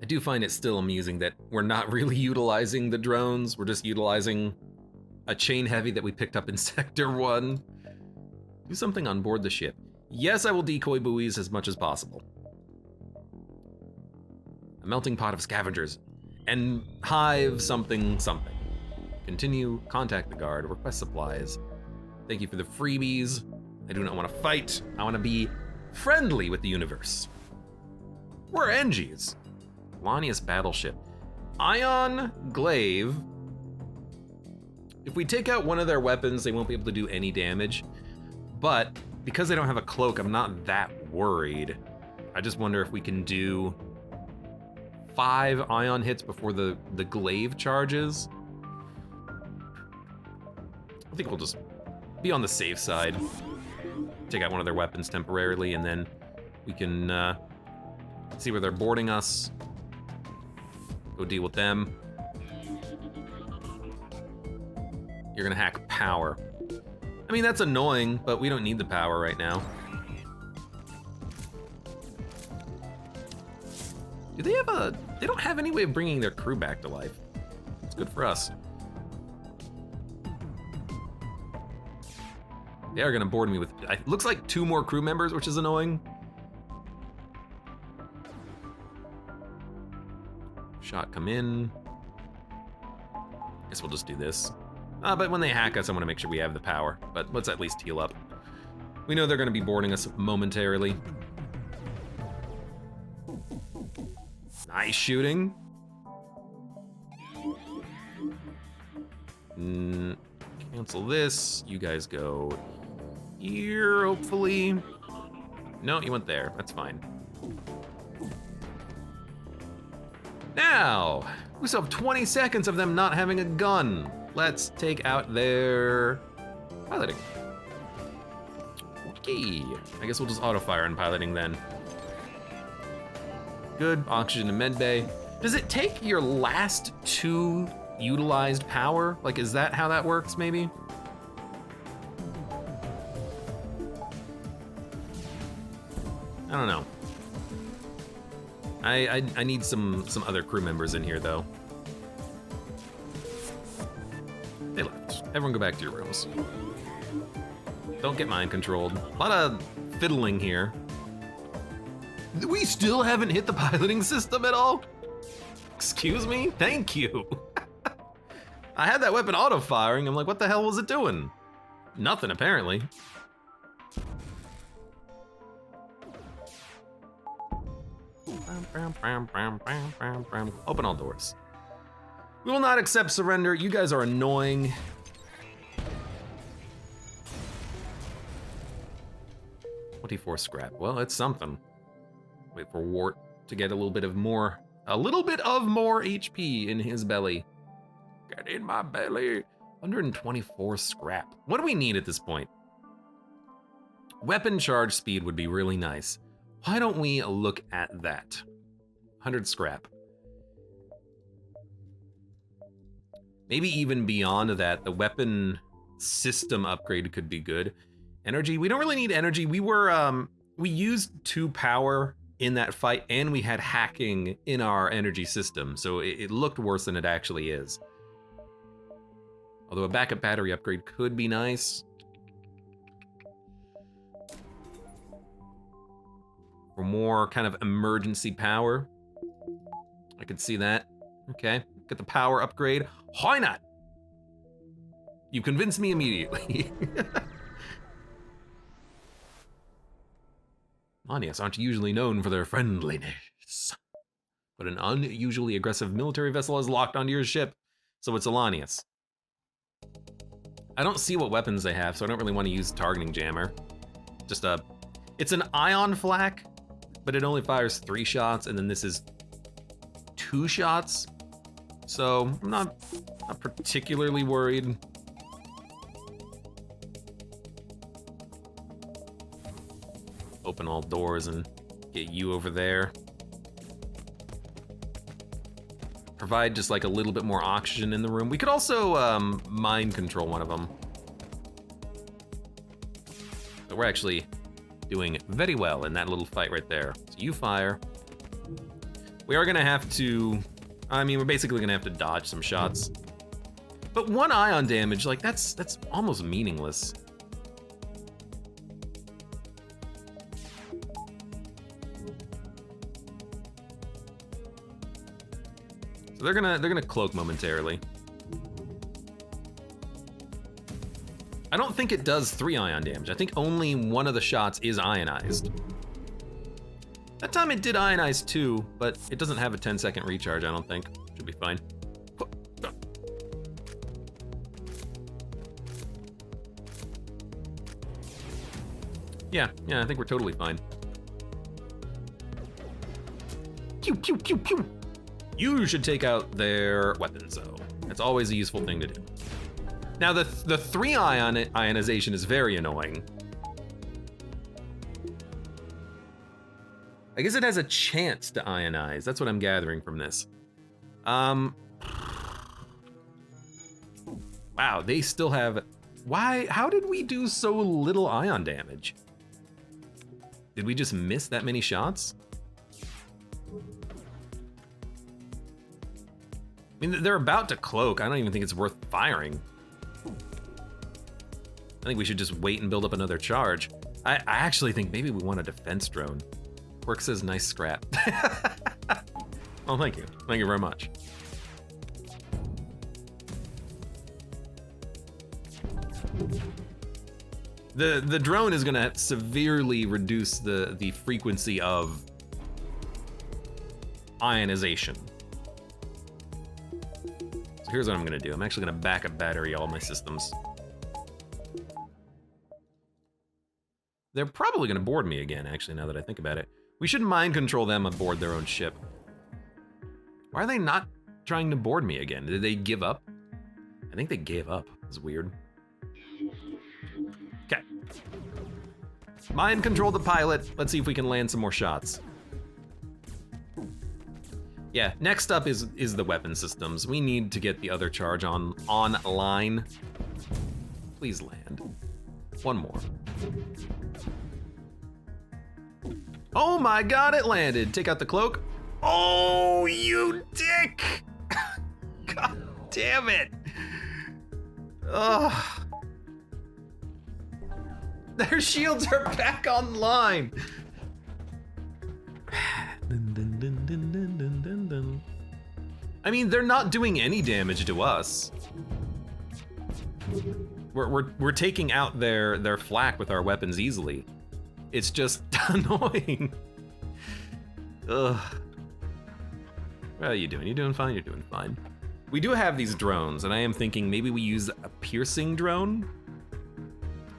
I do find it still amusing that we're not really utilizing the drones. We're just utilizing a chain heavy that we picked up in Sector 1. Do something on board the ship. Yes, I will decoy buoys as much as possible. A melting pot of scavengers. And hive something something. Continue, contact the guard, request supplies. Thank you for the freebies. I do not want to fight. I want to be friendly with the universe. We're NGs. Lanius battleship. Ion Glaive. If we take out one of their weapons, they won't be able to do any damage. But because they don't have a cloak, I'm not that worried. I just wonder if we can do 5 ion hits before the glaive charges. I think we'll just be on the safe side. Take out one of their weapons temporarily, and then we can see where they're boarding us. Go deal with them. You're gonna hack power. I mean, that's annoying, but we don't need the power right now. Do they have they don't have any way of bringing their crew back to life. It's good for us. They are gonna board me with, looks like 2 more crew members, which is annoying. Shot come in. Guess we'll just do this. But when they hack us, I wanna make sure we have the power. But let's at least heal up. We know they're gonna be boarding us momentarily. Nice shooting. Cancel this. You guys go here, hopefully. No, you went there. That's fine. Now, we still have 20 seconds of them not having a gun. Let's take out their piloting. Okay, I guess we'll just auto-fire on piloting then. Good, oxygen and medbay. Does it take your last 2 utilized power? Like, is that how that works, maybe? I don't know. I need some other crew members in here, though. They left. Everyone go back to your rooms. Don't get mind controlled. A lot of fiddling here. We still haven't hit the piloting system at all? Excuse me? Thank you. I had that weapon auto-firing. I'm like, what the hell was it doing? Nothing, apparently. Open all doors. We will not accept surrender. You guys are annoying. $24 scrap. Well, it's something. Wait for Wart to get a little bit of more HP in his belly. Get in my belly. 124 scrap. What do we need at this point? Weapon charge speed would be really nice. Why don't we look at that? 100 scrap. Maybe even beyond that, the weapon system upgrade could be good. Energy, we don't really need energy. We used 2 power in that fight, and we had hacking in our energy system, so it looked worse than it actually is. Although a backup battery upgrade could be nice. For more kind of emergency power. I could see that. Okay, get the power upgrade. Why not? You convinced me immediately. Lanius aren't usually known for their friendliness, but an unusually aggressive military vessel is locked onto your ship, so it's a Lanius. I don't see what weapons they have, so I don't really want to use targeting jammer. It's an ion flak, but it only fires 3 shots, and then this is 2 shots. So I'm not particularly worried. Open all doors and get you over there. Provide just like a little bit more oxygen in the room. We could also mind control one of them. But we're actually doing very well in that little fight right there. So you fire. We are gonna have to, I mean, we're basically gonna have to dodge some shots. But 1 ion damage, like that's almost meaningless. So they're gonna cloak momentarily. I don't think it does 3 ion damage. I think only one of the shots is ionized. That time it did ionize 2, but it doesn't have a 10-second recharge, I don't think. Should be fine. Yeah, I think we're totally fine. Pew, pew, pew, pew. You should take out their weapons, though. That's always a useful thing to do. Now, the 3 ionization is very annoying. I guess it has a chance to ionize. That's what I'm gathering from this. Wow, they still have... Why? How did we do so little ion damage? Did we just miss that many shots? I mean, they're about to cloak. I don't even think it's worth firing. I think we should just wait and build up another charge. I actually think maybe we want a defense drone. Quirk says, nice scrap. Oh, thank you. Thank you very much. The drone is gonna severely reduce the frequency of ionization. So here's what I'm gonna do. I'm actually gonna backup battery all my systems. They're probably gonna board me again, actually, now that I think about it. We should mind control them aboard their own ship. Why are they not trying to board me again? Did they give up? I think they gave up. It's weird. Okay. Mind control the pilot. Let's see if we can land some more shots. Yeah, next up is the weapon systems. We need to get the other charge online. Please land. One more. Oh my god, it landed. Take out the cloak. Oh, you dick! God damn it. Ugh. Their shields are back online. I mean, they're not doing any damage to us. We're taking out their flak with our weapons easily. It's just annoying. Ugh. How are you doing? You doing fine? You're doing fine. We do have these drones, and I am thinking maybe we use a piercing drone.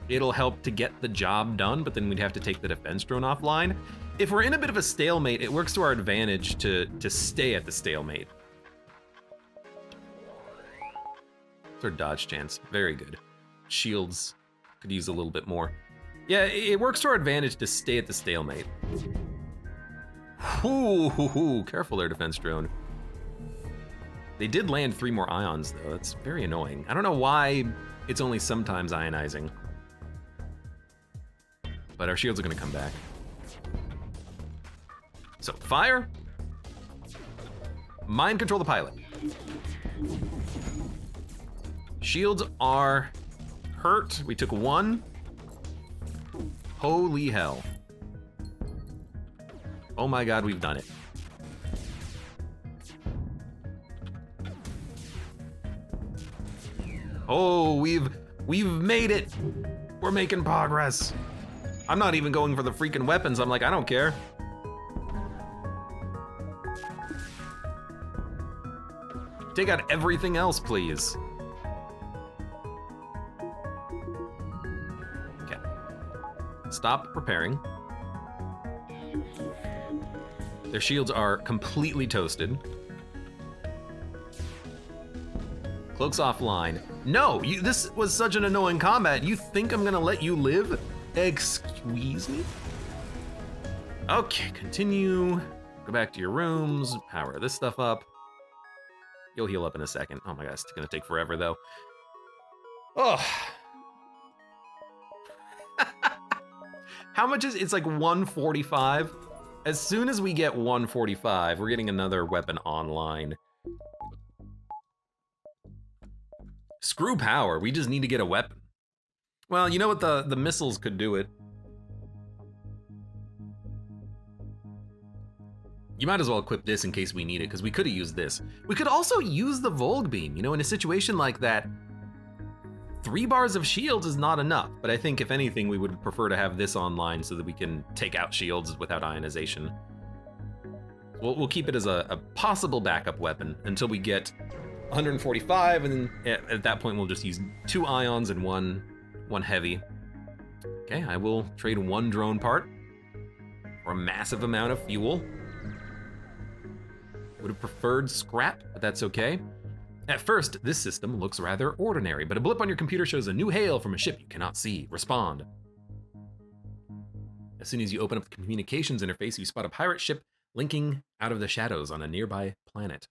It'll help to get the job done, but then we'd have to take the defense drone offline. If we're in a bit of a stalemate, it works to our advantage to stay at the stalemate. It's our dodge chance. Very good. Shields could use a little bit more. Yeah, it works to our advantage to stay at the stalemate. Ooh, careful there, defense drone. They did land 3 more ions, though. That's very annoying. I don't know why it's only sometimes ionizing. But our shields are gonna come back. So, fire. Mind control the pilot. Shields are hurt. We took 1. Holy hell. Oh my god, we've done it. Oh, we've made it. We're making progress. I'm not even going for the freaking weapons. I'm like, I don't care. Take out everything else, please. Okay. Stop preparing. Their shields are completely toasted. Cloak's offline. No, this was such an annoying combat. You think I'm gonna let you live? Excuse me? Okay, continue. Go back to your rooms, power this stuff up. You'll heal up in a second. Oh my gosh, it's gonna take forever though. Oh. How much is it's like 145? As soon as we get 145, we're getting another weapon online. Screw power, we just need to get a weapon. Well, you know what, the missiles could do it. You might as well equip this in case we need it, because we could have used this. We could also use the Volg beam. You know, in a situation like that, 3 bars of shields is not enough, but I think if anything, we would prefer to have this online so that we can take out shields without ionization. We'll keep it as a possible backup weapon until we get 145, and then at that point we'll just use 2 ions and one heavy. Okay, I will trade 1 drone part for a massive amount of fuel. Would have preferred scrap, but that's okay. At first, this system looks rather ordinary, but a blip on your computer shows a new hail from a ship you cannot see. Respond. As soon as you open up the communications interface, you spot a pirate ship linking out of the shadows on a nearby planet.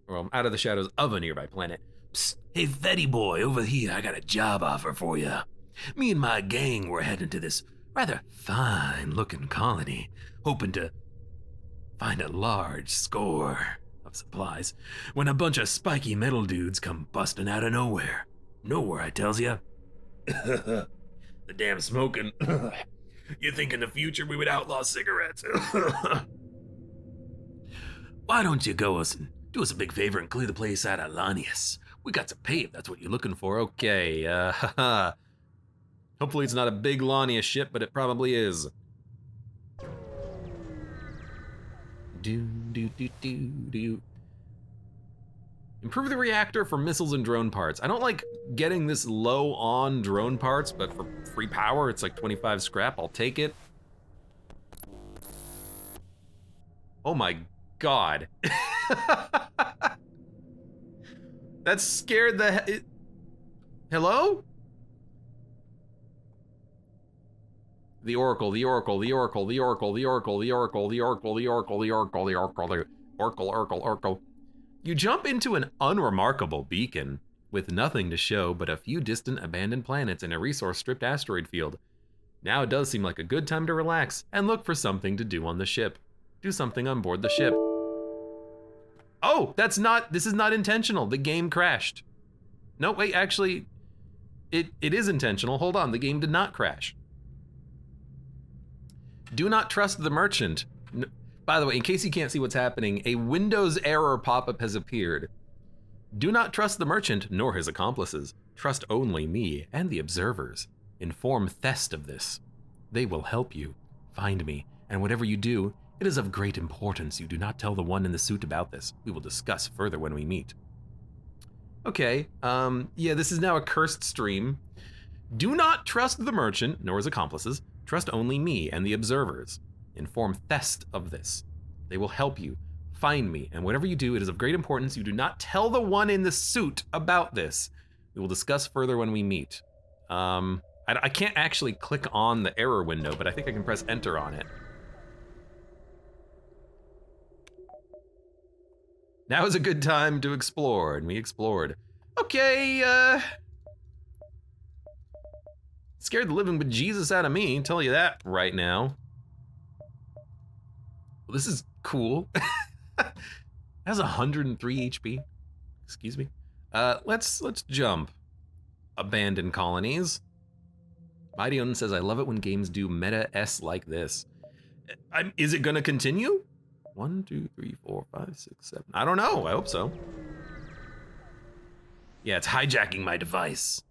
Well, out of the shadows of a nearby planet. Psst, hey, Fetty boy, over here, I got a job offer for you. Me and my gang were heading to this rather fine-looking colony, hoping to find a large score of supplies, when a bunch of spiky metal dudes come busting out of nowhere. Nowhere, I tells ya. The damn smoking. You think in the future we would outlaw cigarettes? Why don't you go us and do us a big favor and clear the place out of Lanius? We got to pay if that's what you're looking for. Okay, hopefully it's not a big Lania ship, but it probably is. Do. Improve the reactor for missiles and drone parts. I don't like getting this low on drone parts, but for free power, it's like 25 scrap. I'll take it. Oh my God. That scared the Hello? The Oracle. You jump into an unremarkable beacon with nothing to show but a few distant abandoned planets and a resource-stripped asteroid field. Now it does seem like a good time to relax and look for something to do on the ship. Do something on board the ship. Oh, this is not intentional. The game crashed. No, wait, actually, it is intentional. Hold on, the game did not crash. Do not trust the merchant. By the way, in case you can't see what's happening, a Windows error pop-up has appeared. Do not trust the merchant nor his accomplices. Trust only me and the observers. Inform Thest of this. They will help you. Find me, and whatever you do, it is of great importance you do not tell the one in the suit about this. We will discuss further when we meet. Okay, yeah, this is now a cursed stream. Do not trust the merchant nor his accomplices. Trust only me and the observers. Inform Thest of this. They will help you. Find me, and whatever you do, it is of great importance you do not tell the one in the suit about this. We will discuss further when we meet. I can't actually click on the error window, but I think I can press enter on it. Now is a good time to explore, and we explored. Okay, scared the living bejesus out of me, tell you that right now. Well, this is cool. It has 103 HP. Excuse me. Let's jump. Abandoned colonies. Mighty says, I love it when games do meta S like this. Is it gonna continue? 1, 2, 3, 4, 5, 6, 7. I don't know, I hope so. Yeah, it's hijacking my device.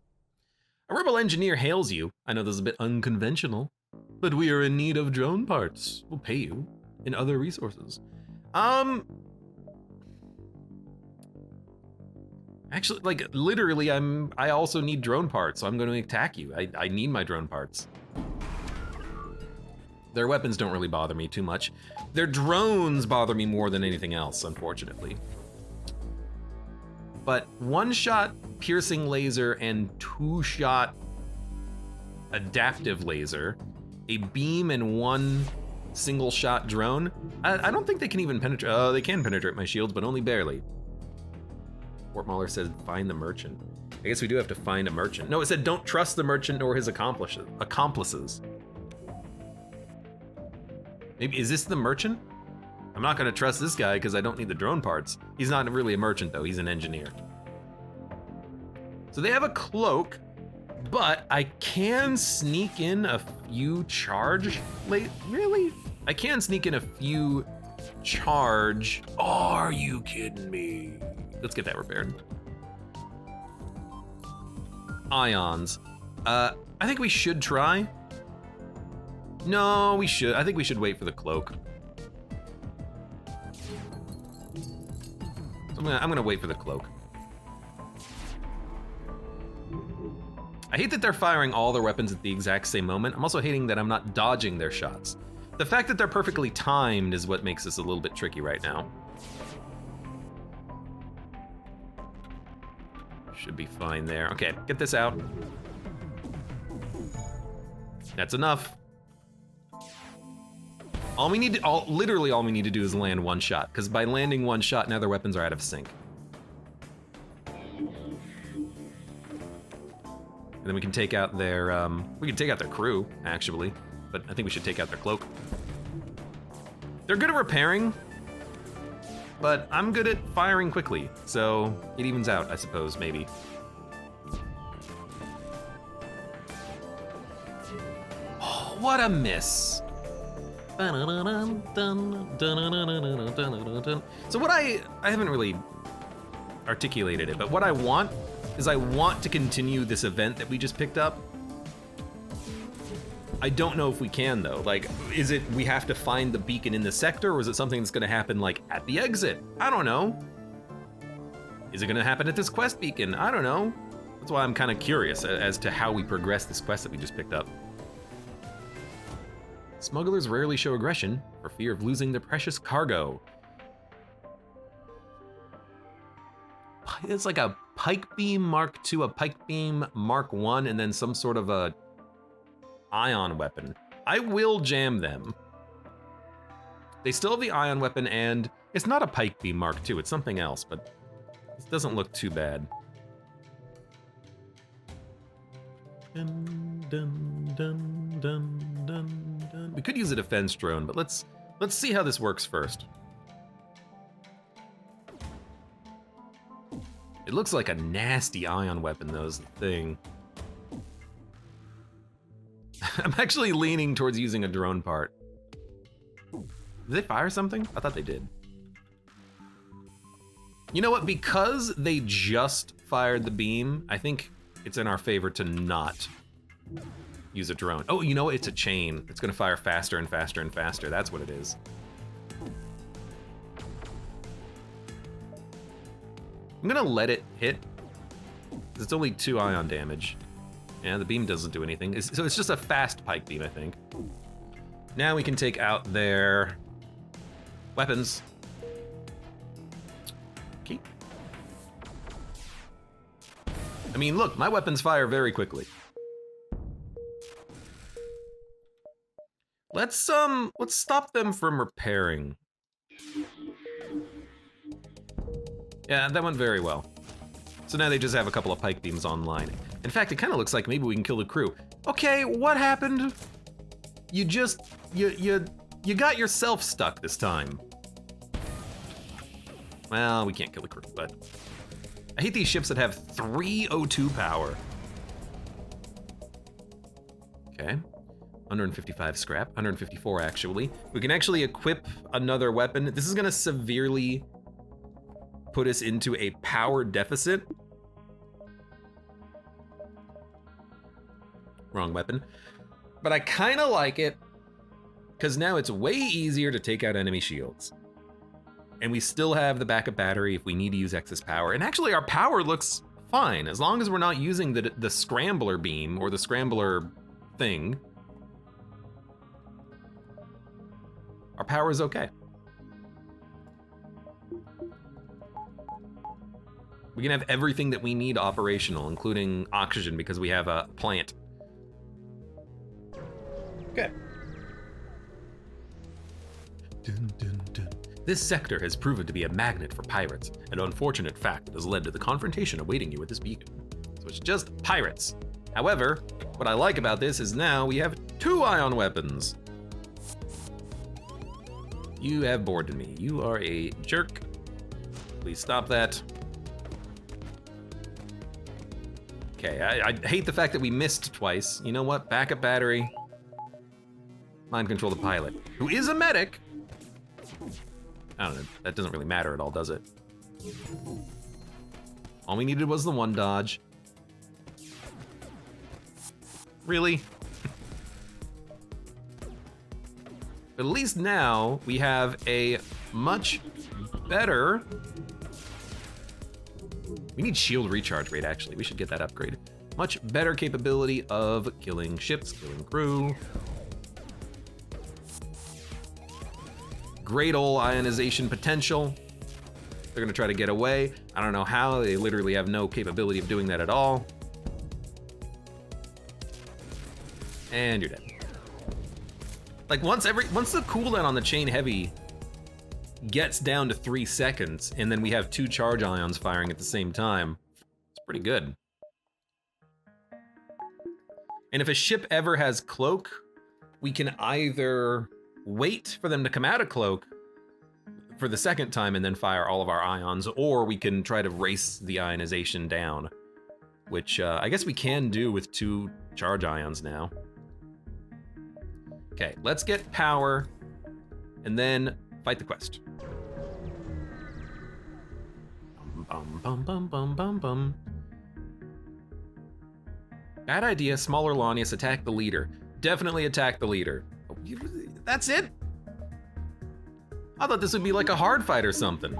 A rebel engineer hails you. I know this is a bit unconventional, but we are in need of drone parts. We'll pay you in other resources. Actually, like, literally, I also need drone parts, so I'm going to attack you. I need my drone parts. Their weapons don't really bother me too much. Their drones bother me more than anything else, unfortunately. But one-shot piercing laser and two-shot adaptive laser, a beam and one single-shot drone, I don't think they can even penetrate. Oh, they can penetrate my shields, but only barely. Fort Mahler says, find the merchant. I guess we do have to find a merchant. No, it said don't trust the merchant nor his accomplices. Maybe, is this the merchant? I'm not gonna trust this guy because I don't need the drone parts. He's not really a merchant though, he's an engineer. So they have a cloak, but I can sneak in a few charge late, really? I can sneak in a few charge. Are you kidding me? Let's get that repaired. Ions. I think we should try. No, we should. I think we should wait for the cloak. So I'm gonna wait for the cloak. I hate that they're firing all their weapons at the exact same moment. I'm also hating that I'm not dodging their shots. The fact that they're perfectly timed is what makes this a little bit tricky right now. Should be fine there. Okay, get this out. That's enough. All we need to, literally all we need to do is land one shot, because by landing one shot, now their weapons are out of sync. And then we can take out their, crew, actually, but I think we should take out their cloak. They're good at repairing, but I'm good at firing quickly, so it evens out, I suppose, maybe. Oh, what a miss. So what I haven't really articulated it, but what I want is I want to continue this event that we just picked up. I don't know if we can though. Like, is it we have to find the beacon in the sector, or is it something that's gonna happen like at the exit? I don't know. Is it gonna happen at this quest beacon? I don't know. That's why I'm kind of curious as to how we progress this quest that we just picked up. Smugglers rarely show aggression for fear of losing their precious cargo. It's like a pike beam Mark II, a pike beam Mark I, and then some sort of a ion weapon. I will jam them. They still have the ion weapon, and it's not a pike beam Mark II, it's something else, but it doesn't look too bad. Dun, dun, dun, dun, dun, dun. We could use a defense drone, but let's see how this works first. It looks like a nasty ion weapon, though, is the thing. I'm actually leaning towards using a drone part. Did they fire something? I thought they did. You know what? Because they just fired the beam, I think it's in our favor to not use a drone. Oh, you know what? It's a chain. It's gonna fire faster and faster and faster. That's what it is. I'm gonna let it hit, because it's only 2 ion damage. Yeah, the beam doesn't do anything. So it's just a fast pike beam, I think. Now we can take out their weapons. Okay. I mean, look, my weapons fire very quickly. Let's stop them from repairing. Yeah, that went very well. So now they just have a couple of pike beams online. In fact, it kind of looks like maybe we can kill the crew. Okay, what happened? You got yourself stuck this time. Well, we can't kill the crew, but I hate these ships that have 3 O2 power. Okay, 155 scrap, 154 actually. We can actually equip another weapon. This is gonna severely put us into a power deficit. Wrong weapon. But I kind of like it, because now it's way easier to take out enemy shields. And we still have the backup battery if we need to use excess power. And actually our power looks fine, as long as we're not using the scrambler beam or the scrambler thing. Our power is okay. We can have everything that we need operational, including oxygen, because we have a plant. Okay. Dun, dun, dun. This sector has proven to be a magnet for pirates, an unfortunate fact that has led to the confrontation awaiting you at this beacon. So it's just pirates. However, what I like about this is now we have 2 ion weapons. You have bored me. You are a jerk. Please stop that. Okay, I hate the fact that we missed twice. You know what? Backup battery. Mind control the pilot, who is a medic. I don't know. That doesn't really matter at all, does it? All we needed was the one dodge. Really? But at least now we have a much better... We need shield recharge rate, actually. We should get that upgraded. Much better capability of killing ships, killing crew. Great ol' ionization potential. They're gonna try to get away. I don't know how, they literally have no capability of doing that at all. And you're dead. Like once the cooldown on the chain heavy gets down to 3 seconds, and then we have 2 charge ions firing at the same time, it's pretty good. And if a ship ever has cloak, we can either wait for them to come out of cloak for the second time and then fire all of our ions, or we can try to race the ionization down, which I guess we can do with 2 charge ions now. Okay, let's get power and then fight the quest. Bum, bum, bum, bum, bum, bum. Bad idea, smaller Lanius, attack the leader. Definitely attack the leader. That's it? I thought this would be like a hard fight or something.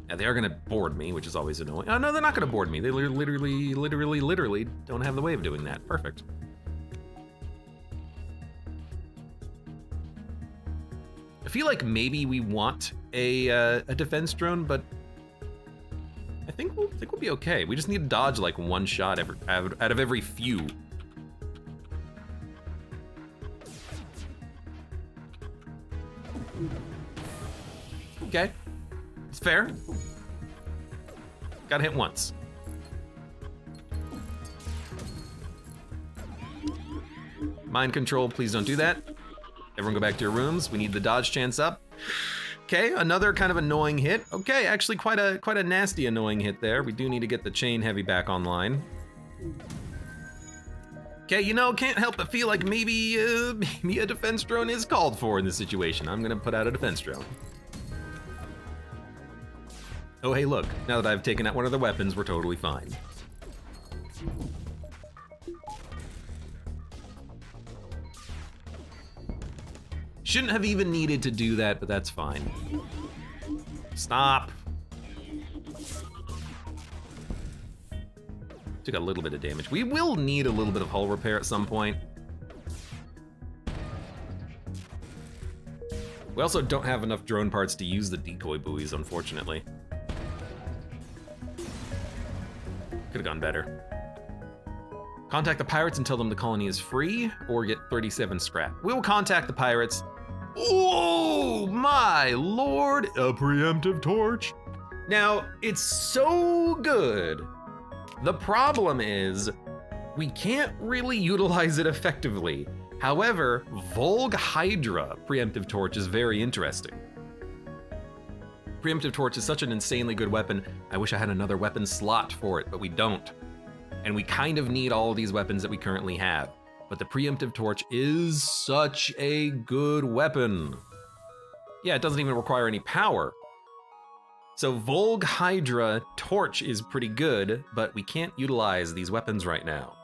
Yeah, they are gonna board me, which is always annoying. Oh no, they're not gonna board me. They literally don't have the way of doing that. Perfect. I feel like maybe we want a defense drone, but I think we'll be okay. We just need to dodge like 1 shot out of every few. Okay, it's fair. Gotta hit once. Mind control, please don't do that. Everyone go back to your rooms. We need the dodge chance up. Okay, another kind of annoying hit. Okay, actually quite a nasty annoying hit there. We do need to get the chain heavy back online. Okay, you know, can't help but feel like maybe a defense drone is called for in this situation. I'm gonna put out a defense drone. Oh, hey, look, now that I've taken out one of the weapons, we're totally fine. Shouldn't have even needed to do that, but that's fine. Stop. Took a little bit of damage. We will need a little bit of hull repair at some point. We also don't have enough drone parts to use the decoy buoys, unfortunately. Could have gone better. Contact the pirates and tell them the colony is free, or get 37 scrap. We'll contact the pirates. Oh my lord, a preemptive torch. Now, it's so good. The problem is, we can't really utilize it effectively. However, Volg Hydra preemptive torch is very interesting. Preemptive torch is such an insanely good weapon. I wish I had another weapon slot for it, but we don't. And we kind of need all of these weapons that we currently have. But the preemptive torch is such a good weapon. Yeah, it doesn't even require any power. So Volg Hydra torch is pretty good, but we can't utilize these weapons right now.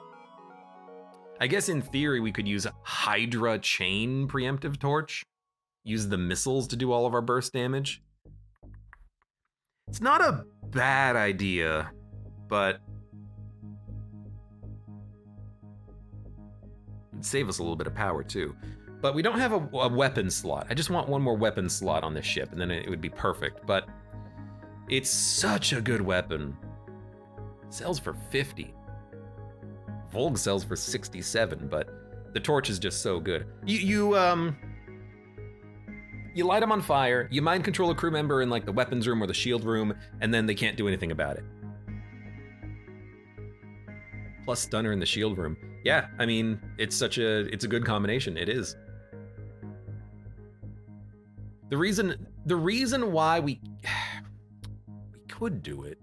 I guess in theory we could use Hydra chain preemptive torch. Use the missiles to do all of our burst damage. It's not a bad idea, but it'd save us a little bit of power too. But we don't have a weapon slot. I just want one more weapon slot on this ship and then it would be perfect. But it's such a good weapon. Sells for 50. Volg sells for 67, but the torch is just so good. You light them on fire, you mind control a crew member in like the weapons room or the shield room, and then they can't do anything about it. Plus stunner in the shield room. Yeah, I mean, it's a good combination, it is. The reason why we could do it.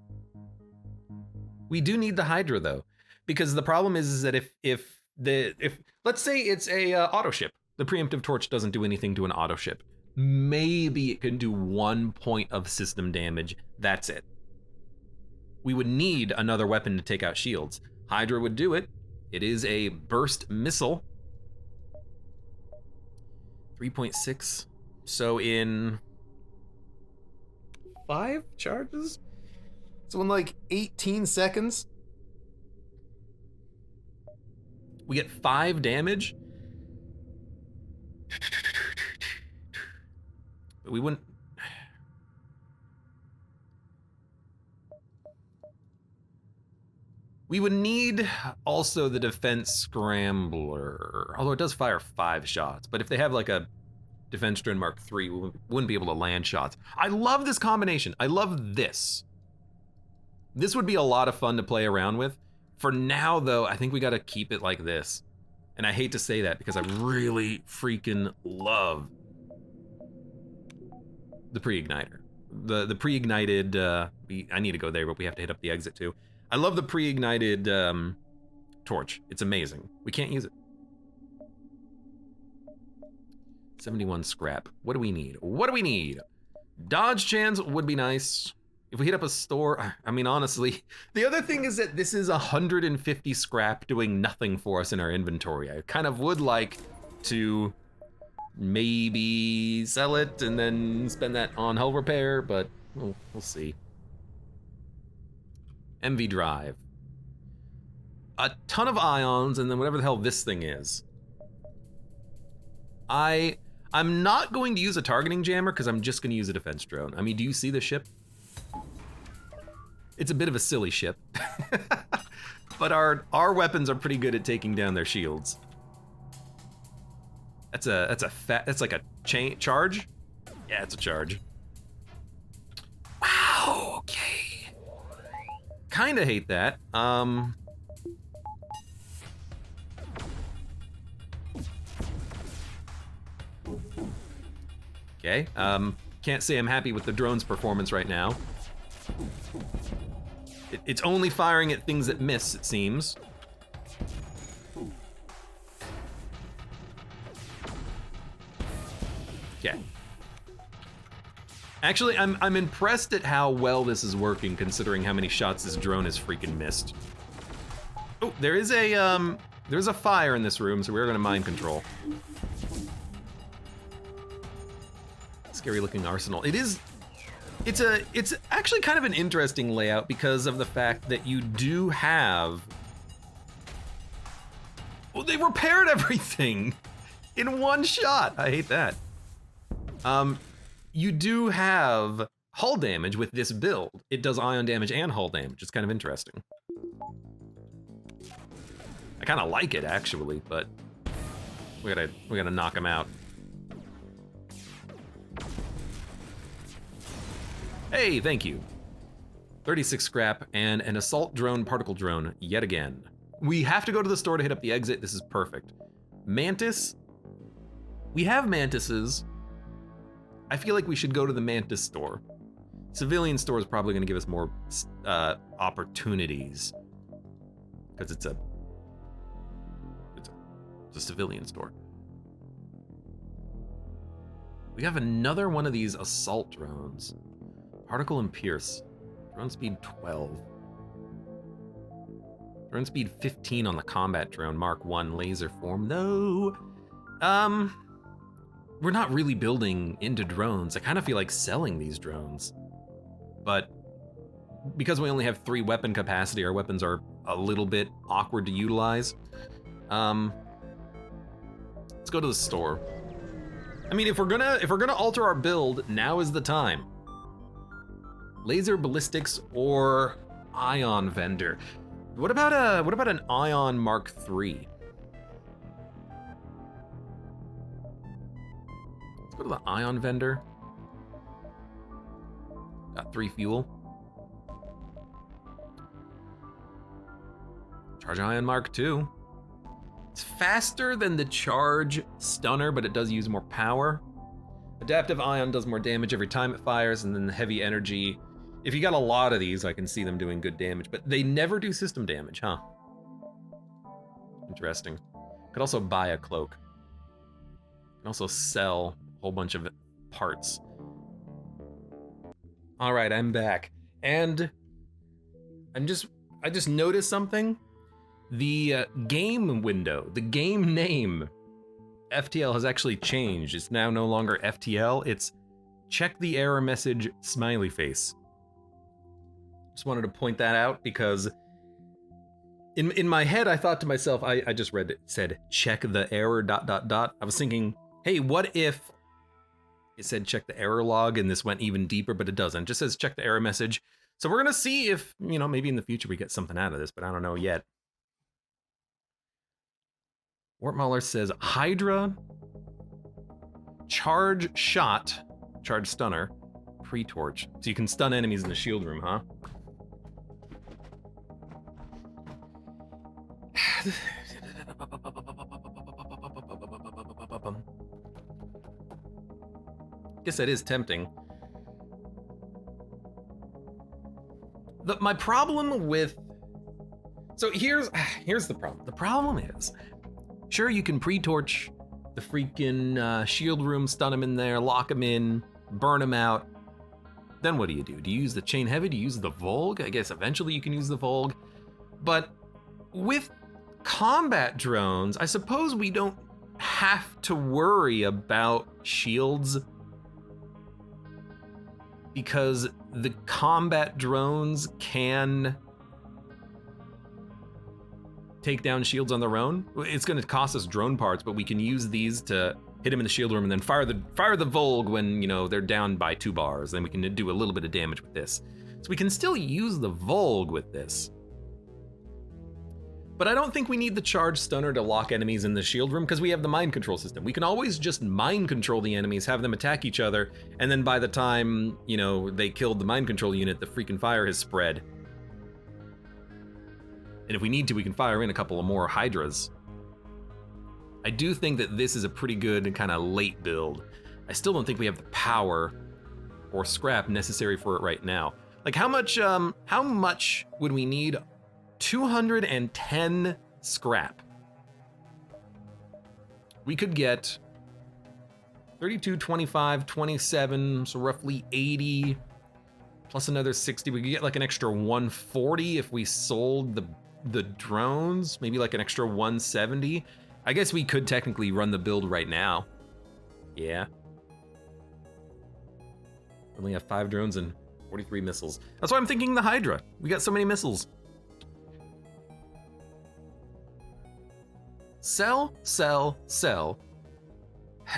We do need the Hydra though, because the problem is that if let's say it's a auto ship, the preemptive torch doesn't do anything to an auto ship. Maybe it can do 1 point of system damage. That's it. We would need another weapon to take out shields. Hydra would do it. It is a burst missile. 3.6. So in 5 charges? So in like 18 seconds, we get 5 damage. But we wouldn't. We would need also the defense scrambler, although it does fire 5 shots. But if they have like a defense drone Mark III, we wouldn't be able to land shots. I love this combination. I love this. This would be a lot of fun to play around with. For now though, I think we gotta keep it like this. And I hate to say that because I really freaking love the pre-igniter. The pre-ignited, I need to go there, but we have to hit up the exit too. I love the pre-ignited torch. It's amazing. We can't use it. 71 scrap. What do we need? What do we need? Dodge chance would be nice. If we hit up a store, I mean, honestly, the other thing is that this is 150 scrap doing nothing for us in our inventory. I kind of would like to maybe sell it and then spend that on hull repair, but we'll see. MV drive. A ton of ions, and then whatever the hell this thing is. I'm not going to use a targeting jammer because I'm just going to use a defense drone. I mean, do you see the ship? It's a bit of a silly ship. But our weapons are pretty good at taking down their shields. That's like a charge? Yeah, it's a charge. Wow, okay. Kinda hate that. Okay, can't say I'm happy with the drone's performance right now. It's only firing at things that miss, it seems. Okay. Actually, I'm impressed at how well this is working, considering how many shots this drone has freaking missed. Oh, there's a fire in this room, so we're gonna mind control. Scary looking arsenal. It's actually kind of an interesting layout because of the fact that you do have, well, they repaired everything in one shot. I hate that. You do have hull damage with this build. It does ion damage and hull damage. It's kind of interesting. I kind of like it actually, but we gotta knock him out. Hey, thank you. 36 scrap and an assault drone, particle drone, yet again. We have to go to the store to hit up the exit. This is perfect. Mantis. We have mantises. I feel like we should go to the Mantis store. Civilian store is probably gonna give us more opportunities because it's a civilian store. We have another one of these assault drones. Particle and Pierce. Drone speed 12. Drone speed 15 on the combat drone, Mark 1 laser form. No. We're not really building into drones. I kind of feel like selling these drones. But because we only have 3 weapon capacity, our weapons are a little bit awkward to utilize. Let's go to the store. I mean, if we're gonna alter our build, now is the time. Laser ballistics or ion vendor. What about an ion Mark III? Let's go to the ion vendor. Got 3 fuel. Charge ion Mark II. It's faster than the charge stunner, but it does use more power. Adaptive ion does more damage every time it fires, and then the heavy energy. If you got a lot of these, I can see them doing good damage, but they never do system damage, huh? Interesting. Could also buy a cloak. Can also sell a whole bunch of parts. All right, I'm back. And I just noticed something. The game window, the game name, FTL has actually changed. It's now no longer FTL, it's check the error message smiley face. Just wanted to point that out because in my head, I thought to myself, I just read it said, check the error ... I was thinking, hey, what if it said check the error log and this went even deeper, but it doesn't. It just says check the error message. So we're gonna see if, maybe in the future we get something out of this, but I don't know yet. Wartmauler says, Hydra, charge shot, charge stunner, pre-torch. So you can stun enemies in the shield room, huh? Guess that is tempting. My problem with... So here's the problem. The problem is, sure, you can pre-torch the freaking shield room, stun him in there, lock him in, burn him out. Then what do? Do you use the chain heavy? Do you use the Volg? I guess eventually you can use the Volg. But with combat drones, I suppose we don't have to worry about shields because the combat drones can take down shields on their own. It's going to cost us drone parts, but we can use these to hit them in the shield room and then fire the Volg when they're down by 2 bars. Then we can do a little bit of damage with this. So we can still use the Volg with this. But I don't think we need the charge stunner to lock enemies in the shield room because we have the mind control system. We can always just mind control the enemies, have them attack each other, and then by the time, they killed the mind control unit, the freaking fire has spread. And if we need to, we can fire in a couple of more Hydras. I do think that this is a pretty good and kind of late build. I still don't think we have the power or scrap necessary for it right now. Like how much would we need? 210 scrap. We could get 32, 25, 27, so roughly 80, plus another 60. We could get like an extra 140 if we sold the drones, maybe like an extra 170. I guess we could technically run the build right now. Yeah. Only have 5 drones and 43 missiles. That's why I'm thinking the Hydra. We got so many missiles. Sell, sell, sell.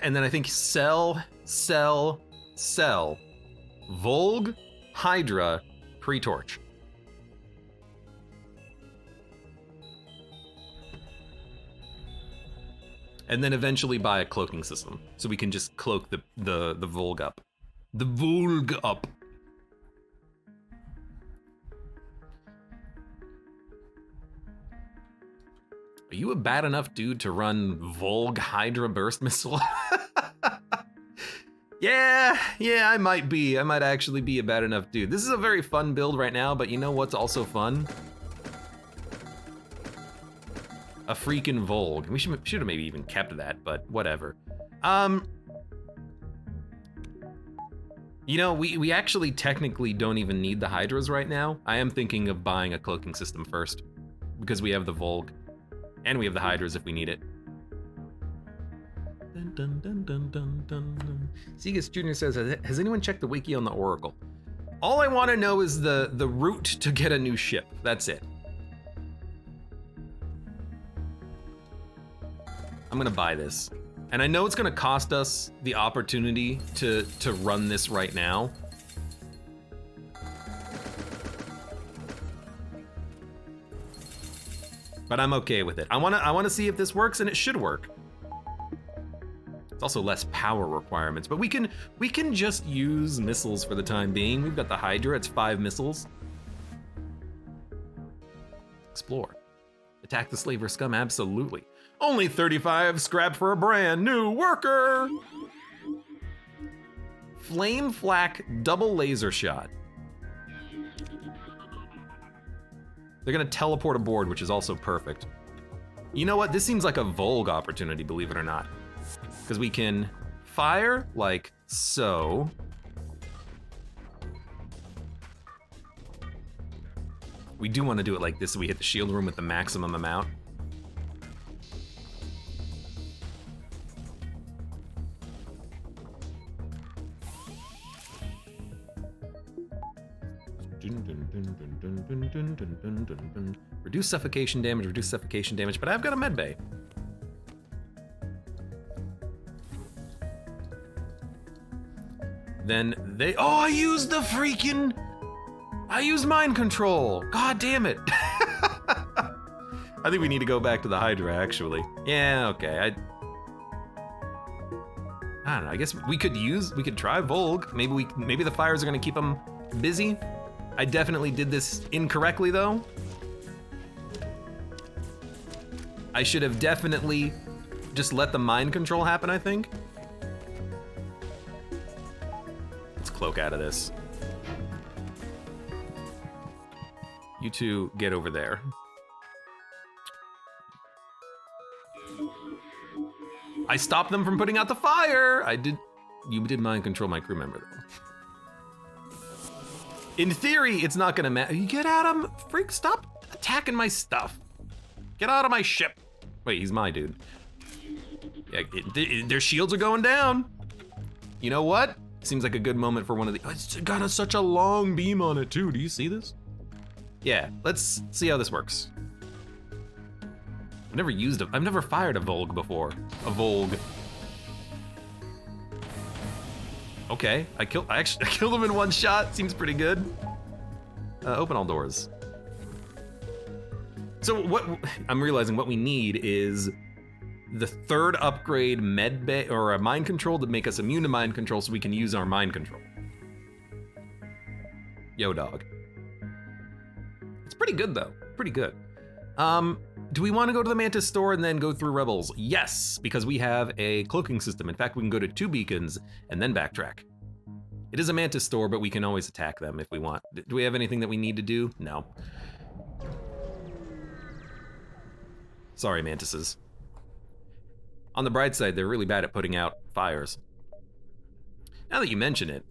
And then I think sell, sell, sell. Volg, Hydra, pre-torch. And then eventually buy a cloaking system, so we can just cloak the Volg up. The Volg up. Are you a bad enough dude to run Volg Hydra burst missile? Yeah, I might be. I might actually be a bad enough dude. This is a very fun build right now, but you know what's also fun? A freaking Volg. We should have maybe even kept that, but whatever. We actually technically don't even need the Hydras right now. I am thinking of buying a cloaking system first, because we have the Volg. And we have the Hydras if we need it. Dun, dun, dun, dun, dun, dun, dun. Segas Jr. says, has anyone checked the wiki on the Oracle? All I want to know is the route to get a new ship. That's it. I'm gonna buy this. And I know it's gonna cost us the opportunity to run this right now. But I'm okay with it. I wanna see if this works, and it should work. It's also less power requirements, but we can just use missiles for the time being. We've got the Hydra, it's 5 missiles. Explore. Attack the slaver scum, absolutely. Only 35 scrap for a brand new worker. Flame flak double laser shot. They're gonna teleport aboard, which is also perfect. You know what? This seems like a Volg opportunity, believe it or not. Because we can fire like so. We do want to do it like this so we hit the shield room with the maximum amount. Reduce suffocation damage, but I've got a med bay. Then they, oh, I used mind control. God damn it. I think we need to go back to the Hydra, actually. Yeah, okay, I don't know, I guess we could try Volg. Maybe the fires are gonna keep them busy. I definitely did this incorrectly, though. I should have definitely just let the mind control happen, I think. Let's cloak out of this. You two get over there. I stopped them from putting out the fire! You did mind control my crew member, though. In theory, it's not gonna matter. You get out of freak, stop attacking my stuff. Get out of my ship. Wait, he's my dude. Yeah, their shields are going down. You know what? Seems like a good moment for one of the, it's got such a long beam on it too. Do you see this? Yeah, let's see how this works. I've never fired a Volg before. A Volg. Okay, I killed him in one shot. Seems pretty good. Open all doors. So what I'm realizing what we need is the third upgrade med bay or a mind control to make us immune to mind control so we can use our mind control. Yo, dog. It's pretty good though, pretty good. Do we want to go to the Mantis store and then go through Rebels? Yes, because we have a cloaking system. In fact, we can go to 2 beacons and then backtrack. It is a Mantis store, but we can always attack them if we want. Do we have anything that we need to do? No. Sorry, Mantises. On the bright side, they're really bad at putting out fires. Now that you mention it,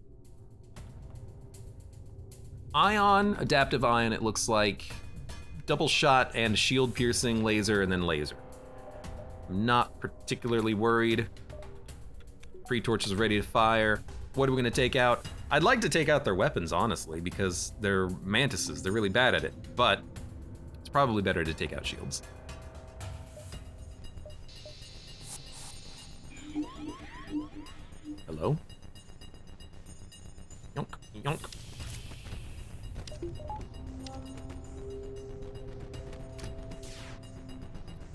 Ion, Adaptive Ion, it looks like double shot and shield piercing laser and then laser. I'm not particularly worried. Pre-torch is ready to fire. What are we gonna take out? I'd like to take out their weapons, honestly, because they're mantises. They're really bad at it, but it's probably better to take out shields. Hello? Yonk, yonk.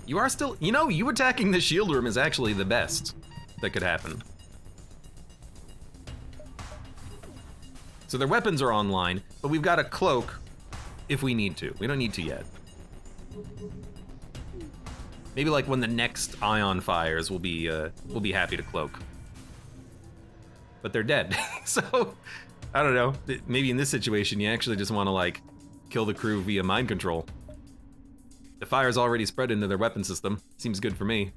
You are still, you attacking the shield room is actually the best that could happen. So their weapons are online, but we've got a cloak if we need to. We don't need to yet. Maybe like when the next Ion fires, we'll be happy to cloak. But they're dead, so I don't know. Maybe in this situation, you actually just want to like kill the crew via mind control. The fire's already spread into their weapon system. Seems good for me.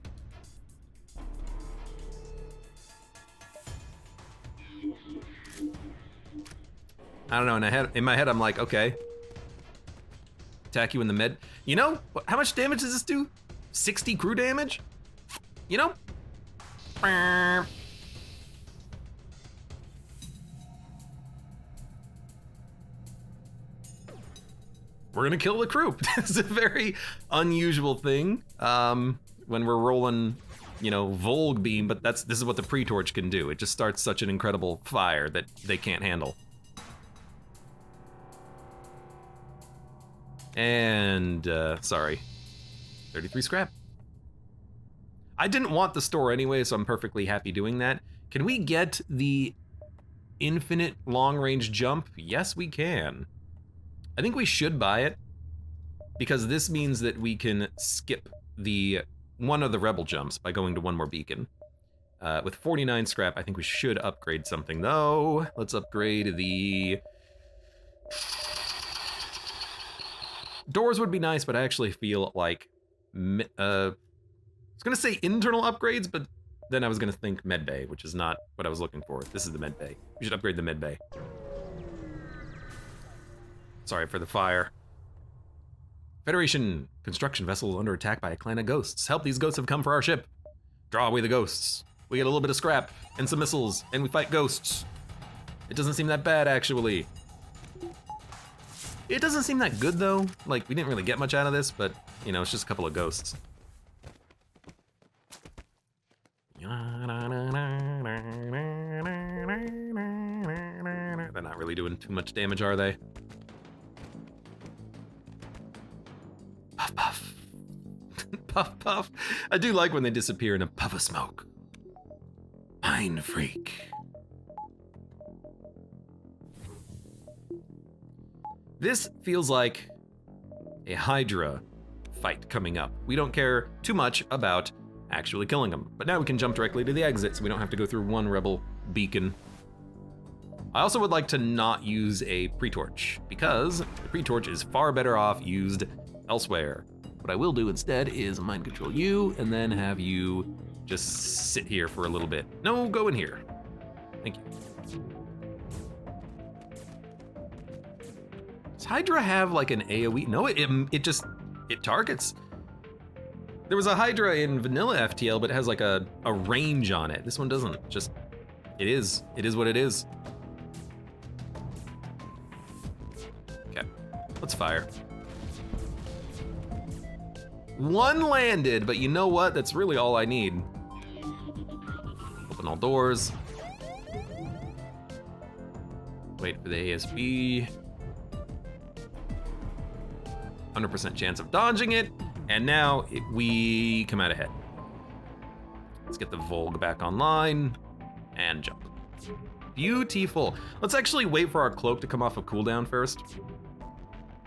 I don't know, in my head I'm like, okay. Attack you in the med. You know, how much damage does this do? 60 crew damage? You know? We're gonna kill the crew. It's a very unusual thing when we're rolling, Volg beam, but this is what the pre-torch can do. It just starts such an incredible fire that they can't handle. And, sorry, 33 scrap. I didn't want the store anyway, so I'm perfectly happy doing that. Can we get the infinite long-range jump? Yes, we can. I think we should buy it, because this means that we can skip one of the rebel jumps by going to one more beacon. With 49 scrap, I think we should upgrade something, though. Let's upgrade the... Doors would be nice, but I actually feel like... I was gonna say internal upgrades, but then I was gonna think med bay, which is not what I was looking for. This is the med bay. We should upgrade the med bay. Sorry for the fire. Federation construction vessel under attack by a clan of ghosts. Help, these ghosts have come for our ship. Draw away the ghosts. We get a little bit of scrap and some missiles, and we fight ghosts. It doesn't seem that bad, actually. It doesn't seem that good, though. Like, we didn't really get much out of this, but, you know, it's just a couple of ghosts. They're not really doing too much damage, are they? Puff, puff. Puff, puff. I do like when they disappear in a puff of smoke. Mind freak. This feels like a Hydra fight coming up. We don't care too much about actually killing them, but now we can jump directly to the exit so we don't have to go through one rebel beacon. I also would like to not use a pre-torch because the pre-torch is far better off used elsewhere. What I will do instead is mind control you and then have you just sit here for a little bit. No, go in here. Thank you. Does Hydra have like an AoE? No, it targets. There was a Hydra in vanilla FTL, but it has like a range on it. This one doesn't. Just, it is what it is. Okay, let's fire. One landed, but you know what? That's really all I need. Open all doors. Wait for the ASB. 100% chance of dodging it, and now we come out ahead. Let's get the Volg back online, and jump. Beautiful. Let's actually wait for our cloak to come off of cooldown first.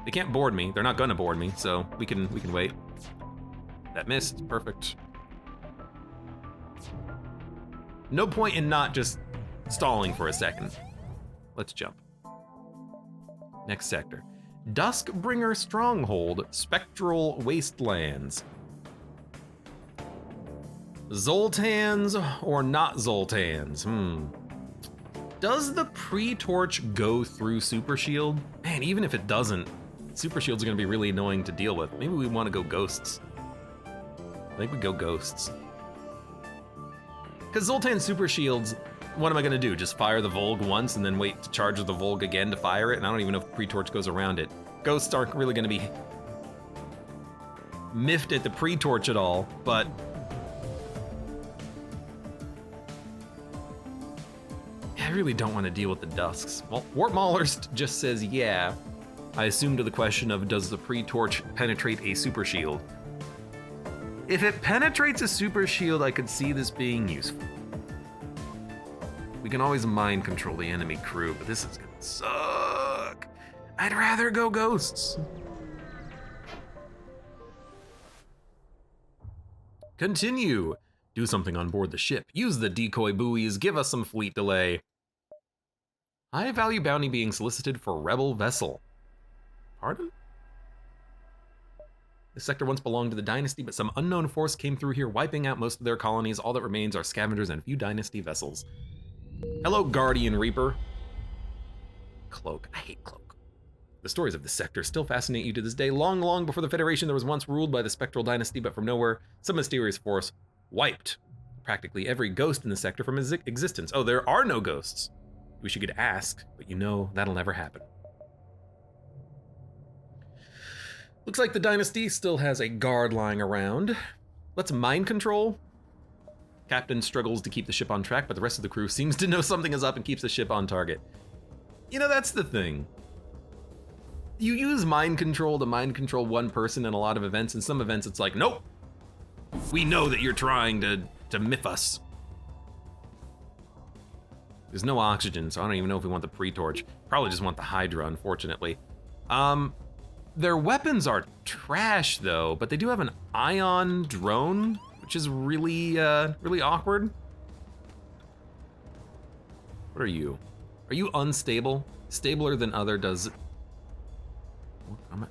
They can't board me. They're not gonna board me, so we can wait. That missed, perfect. No point in not just stalling for a second. Let's jump. Next sector. Duskbringer Stronghold, Spectral Wastelands. Zoltans or not Zoltans? Does the pre-torch go through Super Shield? Man, even if it doesn't, Super Shields are gonna be really annoying to deal with. Maybe we wanna go ghosts. I think we go ghosts. Because Zoltan Super Shields, what am I gonna do? Just fire the Volg once and then wait to charge the Volg again to fire it? And I don't even know if pre-torch goes around it. Ghosts aren't really gonna be miffed at the pre-torch at all, but I really don't want to deal with the Dusks. Well, Warp Maulers just says yeah. I assume to the question of does the pre-torch penetrate a super shield? If it penetrates a super shield, I could see this being useful. We can always mind control the enemy crew, but this is gonna suck. I'd rather go ghosts. Continue. Do something on board the ship. Use the decoy buoys. Give us some fleet delay. High value bounty being solicited for rebel vessel. Pardon? This sector once belonged to the Dynasty, but some unknown force came through here, wiping out most of their colonies. All that remains are scavengers and a few Dynasty vessels. Hello, Guardian Reaper. Cloak. I hate Cloak. The stories of this sector still fascinate you to this day. Long, long before the Federation, there was once ruled by the Spectral Dynasty, but from nowhere, some mysterious force wiped practically every ghost in the sector from existence. Oh, there are no ghosts. Wish you could ask, but you know that'll never happen. Looks like the Dynasty still has a guard lying around. Let's mind control. Captain struggles to keep the ship on track, but the rest of the crew seems to know something is up and keeps the ship on target. You know, that's the thing. You use mind control to mind control one person in a lot of events. In some events, it's like, nope. We know that you're trying to miff us. There's no oxygen, so I don't even know if we want the pre-torch. Probably just want the Hydra, unfortunately. Their weapons are trash, though, but they do have an ion drone, which is really, really awkward. What are you? Are you unstable? Stabler than other does...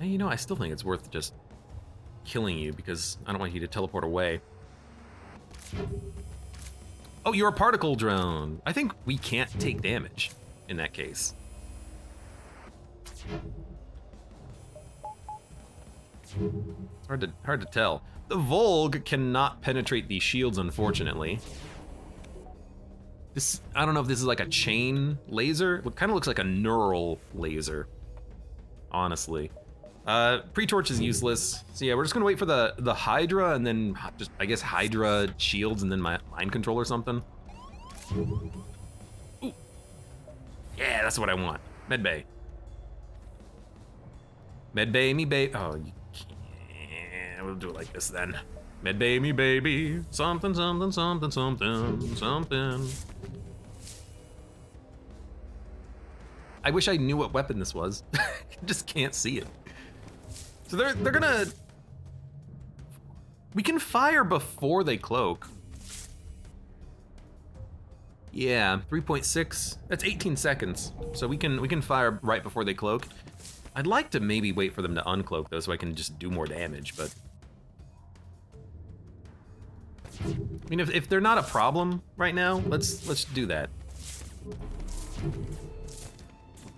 You know, I still think it's worth just killing you because I don't want you to teleport away. Oh, you're a particle drone. I think we can't take damage in that case. It's hard to tell. The Volg cannot penetrate these shields, unfortunately. This, I don't know if this is like a chain laser. It kind of looks like a neural laser, honestly. Pre-torch is useless. So yeah, we're just gonna wait for the Hydra and then just, I guess, Hydra shields and then my mind control or something. Ooh. Yeah, that's what I want. Medbay. Medbay me baby. Oh, you can't. We'll do it like this then. Medbay me baby. Something, something, something, something, something. I wish I knew what weapon this was. Just can't see it. So they're gonna... We can fire before they cloak. Yeah, 3.6. That's 18 seconds. So we can fire right before they cloak. I'd like to maybe wait for them to uncloak though, so I can just do more damage, but... I mean, if they're not a problem right now, let's do that.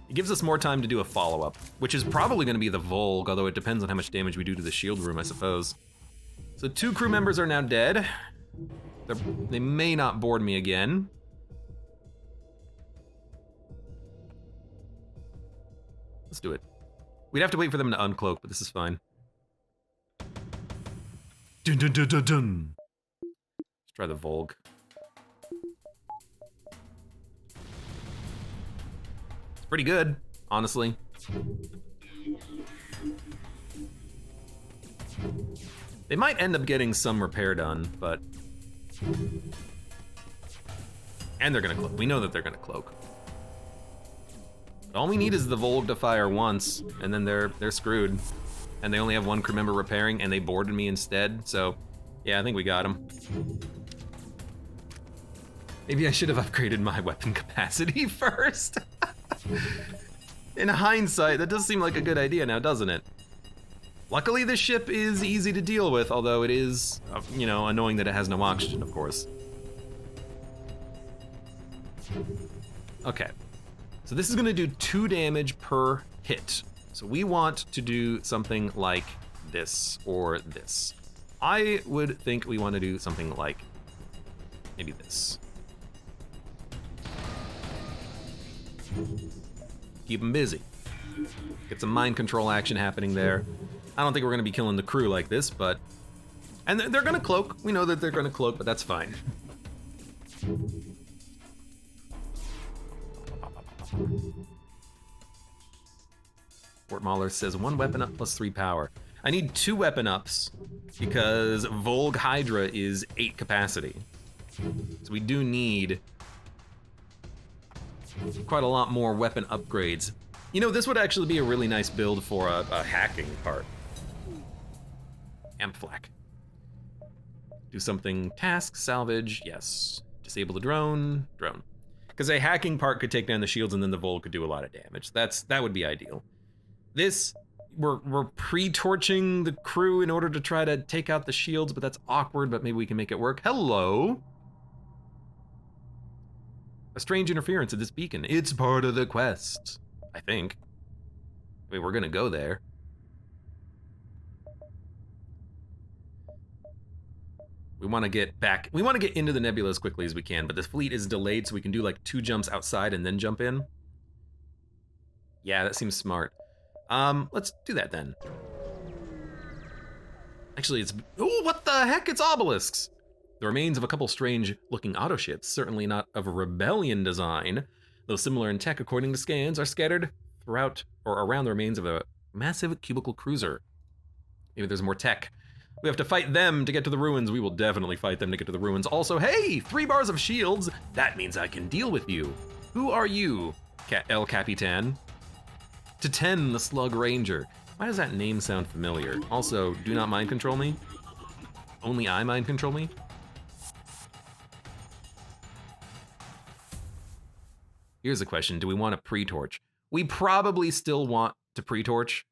It gives us more time to do a follow-up, which is probably gonna be the Volg, although it depends on how much damage we do to the shield room, I suppose. So 2 crew members are now dead. They may not board me again. Let's do it. We'd have to wait for them to uncloak, but this is fine. Dun dun dun dun dun. Let's try the Volg. It's pretty good, honestly. They might end up getting some repair done, but... And they're gonna cloak. We know that they're gonna cloak. But all we need is the Volg to fire once, and then they're screwed. And they only have 1 crew member repairing, and they boarded me instead, so... Yeah, I think we got them. Maybe I should have upgraded my weapon capacity first. In hindsight, that does seem like a good idea now, doesn't it? Luckily, this ship is easy to deal with, although it is, you know, annoying that it has no oxygen, of course. Okay, so this is gonna do 2 damage per hit. So we want to do something like this or this. I would think we want to do something like maybe this. Keep them busy. Get some mind control action happening there. I don't think we're gonna be killing the crew like this, but... And they're gonna cloak. We know that they're gonna cloak, but that's fine. Fort Mahler says 1 weapon up plus 3 power. I need 2 weapon ups because Volg Hydra is 8 capacity. So we do need quite a lot more weapon upgrades. You know, this would actually be a really nice build for a hacking part. Amp-flak. Do something, task, salvage, yes. Disable the drone, drone. Because a hacking part could take down the shields and then the Volg could do a lot of damage. That would be ideal. This, we're pre-torching the crew in order to try to take out the shields, but that's awkward, but maybe we can make it work. Hello? A strange interference at this beacon. It's part of the quest, I think. I mean, we're gonna go there. We wanna get back, we wanna get into the nebula as quickly as we can, but this fleet is delayed so we can do like 2 jumps outside and then jump in. Yeah, that seems smart. Let's do that then. Actually, it's, oh, what the heck? It's obelisks. The remains of a couple strange-looking autoships, certainly not of a rebellion design, though similar in tech according to scans, are scattered throughout or around the remains of a massive cubical cruiser. Maybe there's more tech. We have to fight them to get to the ruins. We will definitely fight them to get to the ruins. Also, hey, 3 bars of shields. That means I can deal with you. Who are you, El Capitan? To 10, the Slug Ranger. Why does that name sound familiar? Also, do not mind control me. Only I mind control me. Here's the question. Do we want to pre-torch? We probably still want to pre-torch.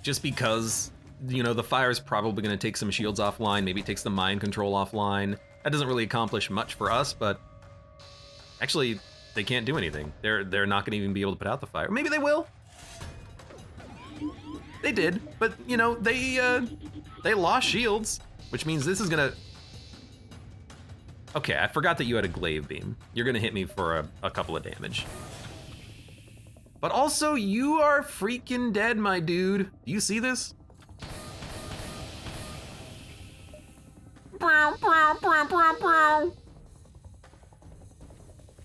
Just because, you know, the fire's probably going to take some shields offline. Maybe it takes the mind control offline. That doesn't really accomplish much for us, but actually, they can't do anything. They're not going to even be able to put out the fire. Maybe they will. They did, but you know, they lost shields, which means this is gonna. Okay, I forgot that you had a glaive beam. You're gonna hit me for a couple of damage. But also, you are freaking dead, my dude. Do you see this?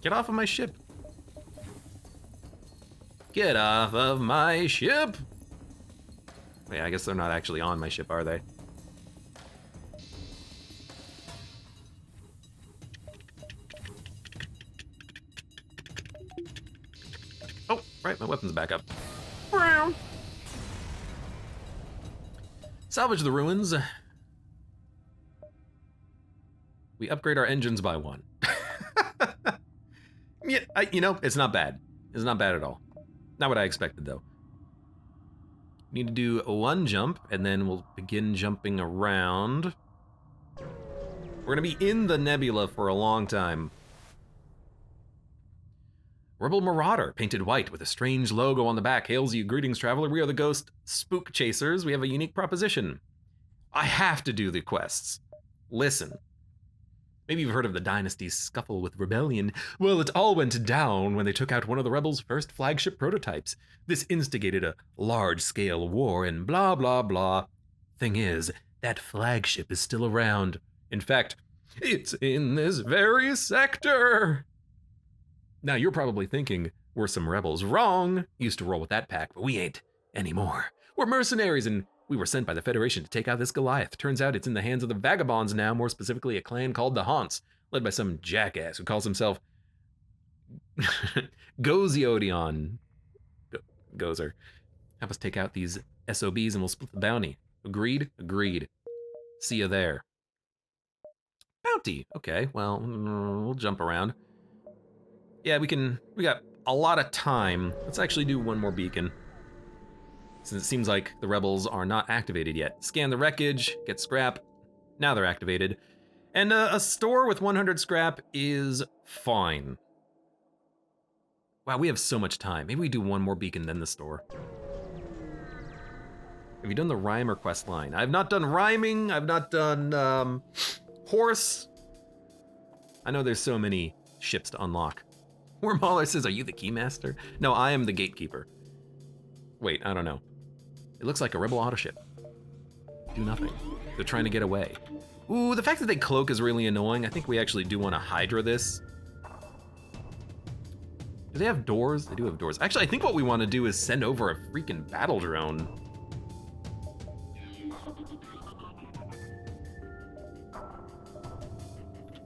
Get off of my ship. Get off of my ship. Wait, I guess they're not actually on my ship, are they? Oh, right, my weapon's back up. Salvage the ruins. We upgrade our engines by 1. Yeah, you know, it's not bad. It's not bad at all. Not what I expected, though. Need to do 1 jump, and then we'll begin jumping around. We're gonna be in the nebula for a long time. Rebel Marauder, painted white with a strange logo on the back, hails you. Greetings, traveler. We are the Ghost Spook Chasers. We have a unique proposition. I have to do the quests. Listen. Maybe you've heard of the Dynasty's scuffle with rebellion. Well, it all went down when they took out one of the rebels' first flagship prototypes. This instigated a large-scale war and blah, blah, blah. Thing is, that flagship is still around. In fact, it's in this very sector. Now, you're probably thinking, we're some rebels. Wrong. Used to roll with that pack, but we ain't anymore. We're mercenaries, and we were sent by the Federation to take out this Goliath. Turns out it's in the hands of the Vagabonds now, more specifically a clan called the Haunts, led by some jackass who calls himself Goziodion. Gozer. Help us take out these SOBs and we'll split the bounty. Agreed? Agreed. See you there. Bounty. Okay, well, we'll jump around. Yeah, we got a lot of time. Let's actually do 1 more beacon, since it seems like the rebels are not activated yet. Scan the wreckage, get scrap. Now they're activated. And a store with 100 scrap is fine. Wow, we have so much time. Maybe we do 1 more beacon, then the store. Have you done the Rhymer quest line? I've not done rhyming. I've not done horse. I know there's so many ships to unlock. Wormhauler says, are you the keymaster? No, I am the gatekeeper. Wait, I don't know. It looks like a rebel autoship. Do nothing. They're trying to get away. Ooh, the fact that they cloak is really annoying. I think we actually do want to Hydra this. Do they have doors? They do have doors. Actually, I think what we want to do is send over a freaking battle drone.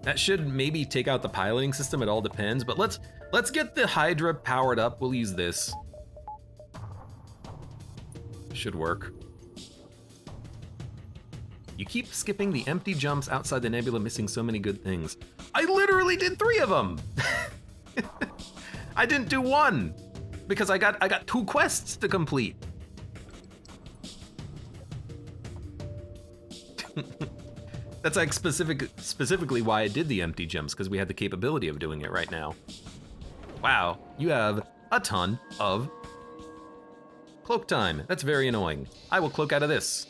That should maybe take out the piloting system. It all depends, but let's get the Hydra powered up. We'll use this. Should work. You keep skipping the empty jumps outside the nebula, missing so many good things. I literally did 3 of them. I didn't do 1 because I got 2 quests to complete. That's like specifically why I did the empty jumps, because we had the capability of doing it right now. Wow, you have a ton of cloak time. That's very annoying. I will cloak out of this.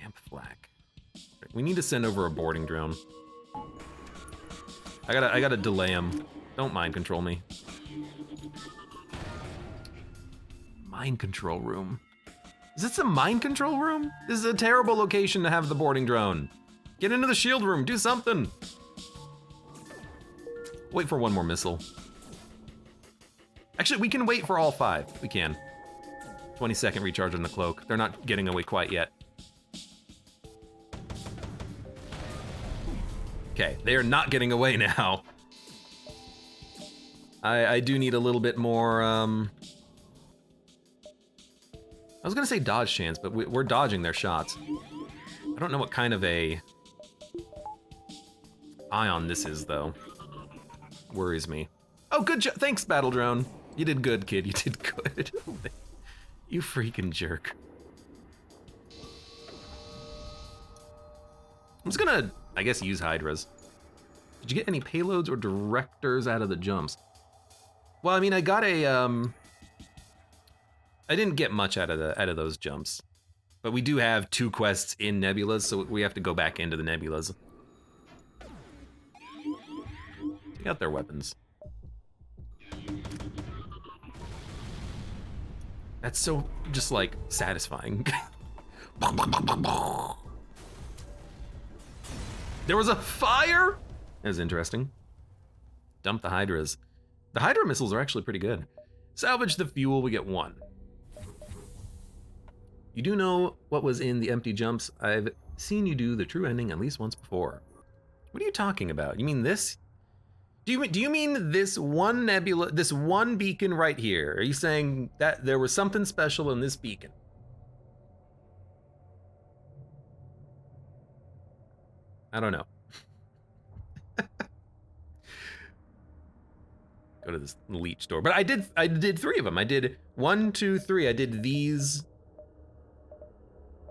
Amp flak. We need to send over a boarding drone. I gotta delay him. Don't mind control me. Mind control room. Is this a mind control room? This is a terrible location to have the boarding drone. Get into the shield room, do something. Wait for 1 more missile. Actually, we can wait for all 5. We can. 20-second recharge on the cloak. They're not getting away quite yet. Okay, they are not getting away now. I do need a little bit more, I was gonna say dodge chance, but we're dodging their shots. I don't know what kind of a ion this is, though. Worries me. Oh, good job. Thanks, Battle Drone. You did good, kid. You did good. You freaking jerk. I'm just gonna, I guess, use Hydras. Did you get any payloads or directors out of the jumps? Well, I mean, I got a, I didn't get much out of those jumps. But we do have 2 quests in Nebulas, so we have to go back into the Nebulas. Take out their weapons. That's so just like satisfying. There was a fire? That was interesting. Dump the Hydras. The Hydra missiles are actually pretty good. Salvage the fuel, we get 1. You do know what was in the empty jumps. I've seen you do the true ending at least once before. What are you talking about? You mean this? Do you mean this one nebula, this one beacon right here? Are you saying that there was something special in this beacon? I don't know. Go to this leech door. But I did 3 of them. I did 1, 2, 3. I did these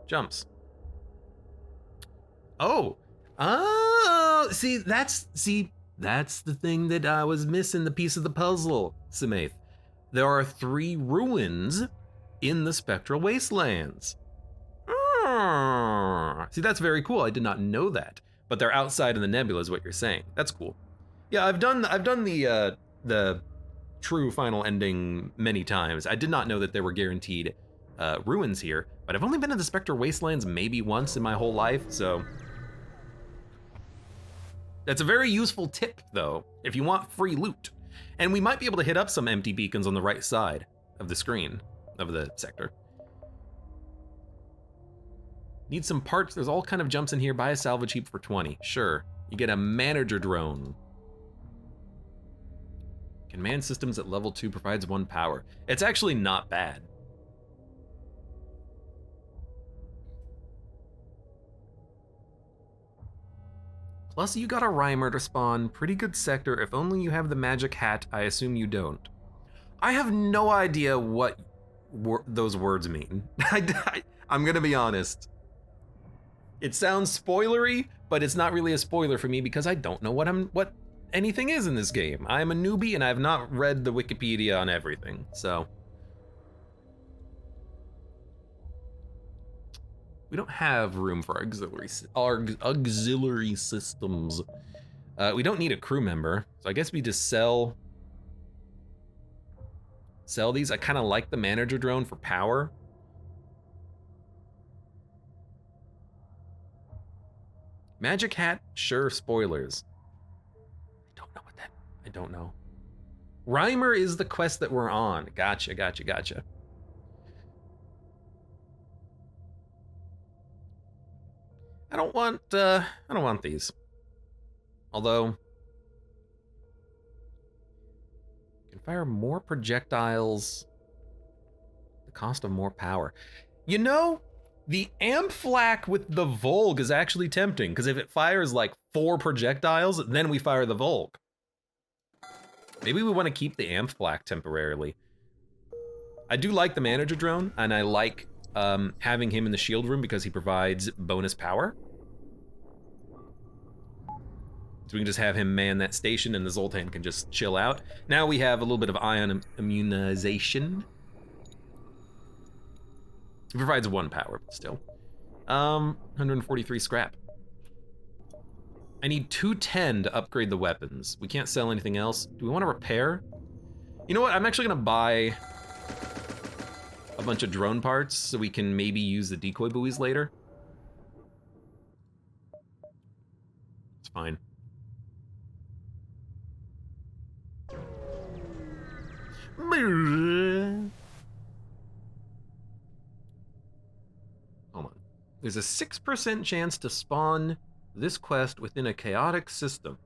jumps. Oh. Oh, see, that's the thing that I was missing, the piece of the puzzle, Samaith. There are 3 ruins in the Spectral Wastelands. See, that's very cool. I did not know that. But they're outside in the nebula is what you're saying. That's cool. Yeah, I've done the true final ending many times. I did not know that there were guaranteed ruins here, but I've only been in the Spectral Wastelands maybe once in my whole life, so that's a very useful tip, though, if you want free loot. And we might be able to hit up some empty beacons on the right side of the screen, of the sector. Need some parts. There's all kind of jumps in here. Buy a salvage heap for 20. Sure. You get a manager drone. Command systems at level 2 provides 1 power. It's actually not bad. Plus, you got a Rhymer to spawn. Pretty good sector. If only you have the magic hat. I assume you don't. I have no idea what those words mean. I'm gonna be honest. It sounds spoilery, but it's not really a spoiler for me because I don't know what anything is in this game. I'm a newbie and I've not read the Wikipedia on everything, so. We don't have room for auxiliary systems. We don't need a crew member, so I guess we just sell these. I kind of like the manager drone for power. Magic hat, sure, spoilers. I don't know what that, I don't know. Rhymer is the quest that we're on. Gotcha. I don't want these. Although, you can fire more projectiles, the cost of more power. You know, the amp flak with the Volg is actually tempting, because if it fires like 4 projectiles, then we fire the Volg. Maybe we want to keep the amp flak temporarily. I do like the manager drone, and I like having him in the shield room because he provides bonus power. So we can just have him man that station and the Zoltan can just chill out. Now we have a little bit of ion immunization. It provides 1 power, but still. 143 scrap. I need 210 to upgrade the weapons. We can't sell anything else. Do we want to repair? You know what, I'm actually gonna buy a bunch of drone parts so we can maybe use the decoy buoys later. It's fine. Hold on. There's a 6% chance to spawn this quest within a chaotic system.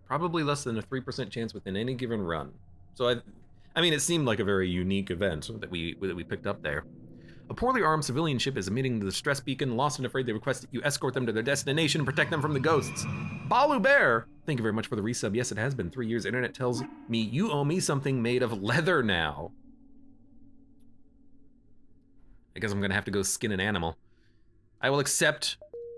Probably less than a 3% chance within any given run. So I mean, it seemed like a very unique event that we picked up there. A poorly armed civilian ship is emitting the distress beacon. Lost and afraid, they request that you escort them to their destination and protect them from the ghosts. Balu Bear, thank you very much for the resub. Yes, it has been 3 years. Internet tells me you owe me something made of leather now. I guess I'm gonna have to go skin an animal. I will accept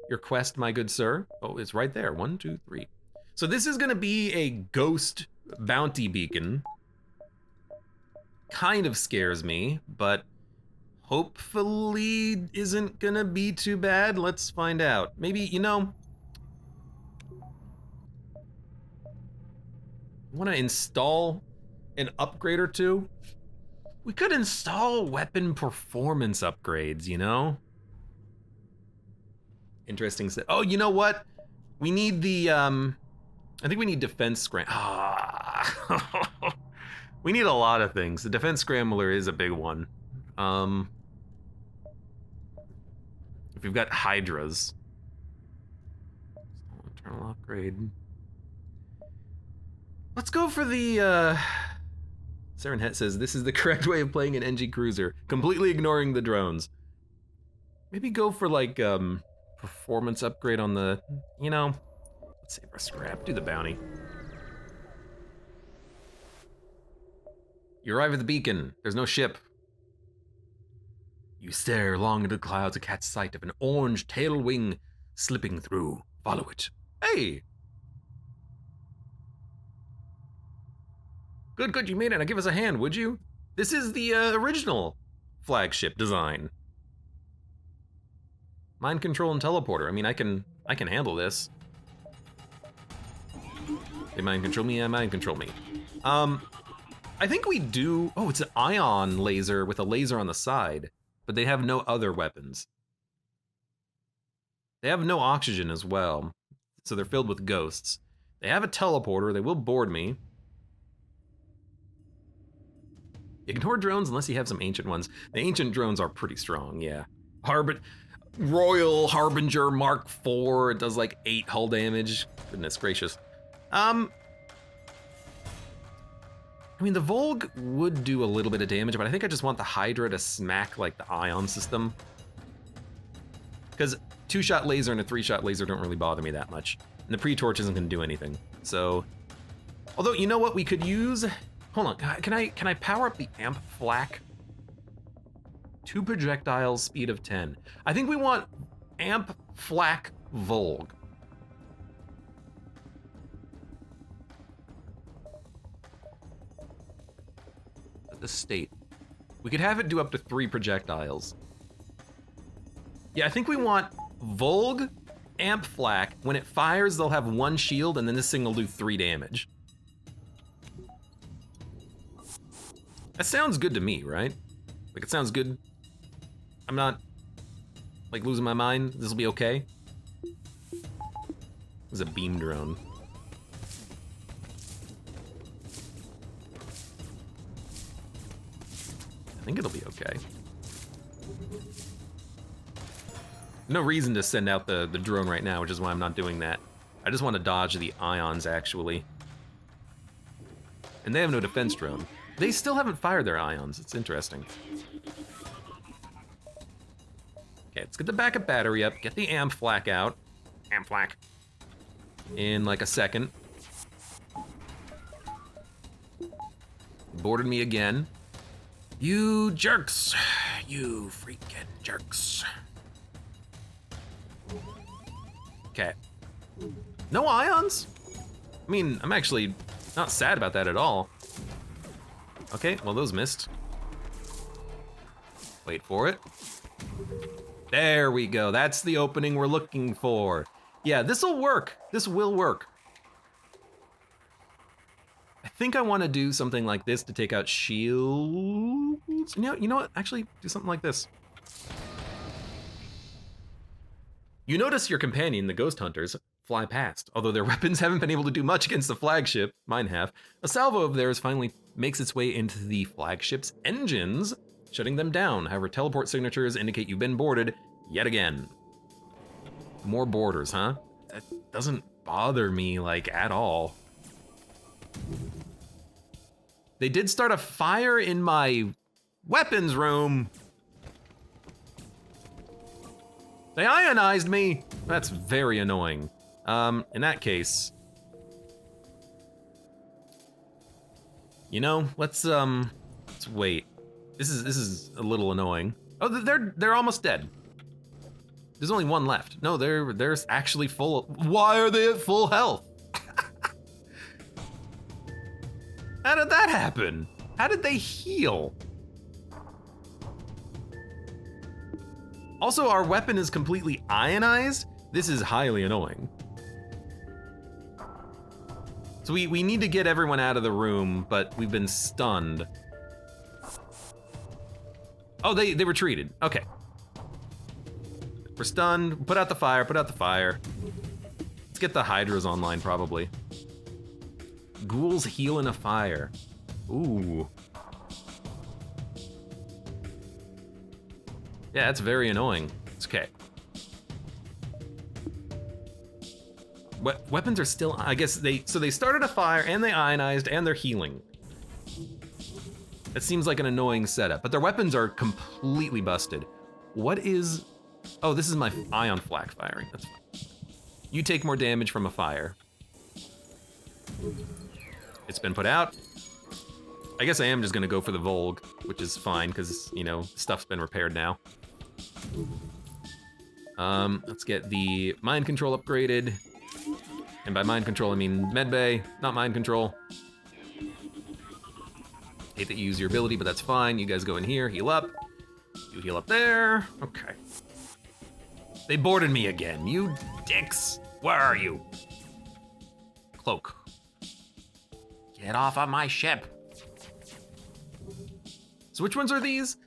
your quest, my good sir. Oh, it's right there. 1, 2, 3. So this is gonna be a ghost bounty beacon. Kind of scares me, but hopefully isn't gonna be too bad. Let's find out. Maybe, you know, wanna install an upgrade or two? We could install weapon performance upgrades, you know? Interesting set. Oh, you know what? We need the, I think we need defense we need a lot of things. The defense scrambler is a big one. If we've got hydras. Internal upgrade. Let's go for the, Saren Het says, this is the correct way of playing an NG cruiser, completely ignoring the drones. Maybe go for like, performance upgrade on the, you know, let's save our scrap, do the bounty. You arrive at the beacon, there's no ship. You stare long into the clouds to catch sight of an orange tail wing slipping through. Follow it. Hey! Good, you made it. Now give us a hand, would you? This is the original flagship design. Mind control and teleporter. I mean, I can handle this. They mind control me, mind control me. I think we do, oh, it's an ion laser with a laser on the side, but they have no other weapons. They have no oxygen as well, so they're filled with ghosts. They have a teleporter, they will board me. Ignore drones unless you have some ancient ones. The ancient drones are pretty strong, yeah. Royal Harbinger Mark IV, it does like 8 hull damage. Goodness gracious. I mean, the Volg would do a little bit of damage, but I think I just want the Hydra to smack like the ion system. Because 2-shot laser and a 3-shot laser don't really bother me that much. And the pre-torch isn't gonna do anything. So, although, you know what we could use? Hold on, can I power up the amp flak? 2 projectiles, speed of 10. I think we want amp flak Volg. The state. We could have it do up to 3 projectiles. Yeah, I think we want Volg, amp flak. When it fires, they'll have 1 shield, and then this thing will do 3 damage. That sounds good to me, right? Like, it sounds good. I'm not, like, losing my mind. This will be okay. This is a beam drone. I think it'll be okay. No reason to send out the drone right now, which is why I'm not doing that. I just want to dodge the ions, actually. And they have no defense drone. They still haven't fired their ions. It's interesting. Okay, let's get the backup battery up, get the amp flak out. Amp flak. In like a second. Boarded me again. You jerks. You freaking jerks. Okay. No ions? I mean, I'm actually not sad about that at all. Okay, well those missed. Wait for it. There we go, that's the opening we're looking for. Yeah, this'll work, this will work. I think I wanna do something like this to take out shields. You know what, actually do something like this. You notice your companion, the ghost hunters, fly past. Although their weapons haven't been able to do much against the flagship, mine have, a salvo of theirs finally makes its way into the flagship's engines, shutting them down. However, teleport signatures indicate you've been boarded yet again. More boarders, huh? That doesn't bother me, like, at all. They did start a fire in my weapons room. They ionized me. That's very annoying. In that case, you know, let's wait. This is a little annoying. Oh, they're almost dead. There's only one left. No, they're actually full. Why are they at full health? How did that happen? How did they heal? Also, our weapon is completely ionized. This is highly annoying. So we need to get everyone out of the room, but we've been stunned. Oh, they retreated. Okay. We're stunned. Put out the fire, put out the fire. Let's get the hydras online, probably. Ghouls heal in a fire. Ooh. Yeah, that's very annoying. It's okay. Weapons are still, I guess they started a fire and they ionized and they're healing. That seems like an annoying setup, but their weapons are completely busted. What is, oh, this is my ion flak firing, that's fine. You take more damage from a fire. It's been put out. I guess I am just gonna go for the Volg, which is fine, because, you know, stuff's been repaired now. Let's get the mind control upgraded. And by mind control, I mean medbay, not mind control. Hate that you use your ability, but that's fine. You guys go in here, heal up. You heal up there, okay. They boarded me again, you dicks. Where are you? Cloak. Get off of my ship. So which ones are these?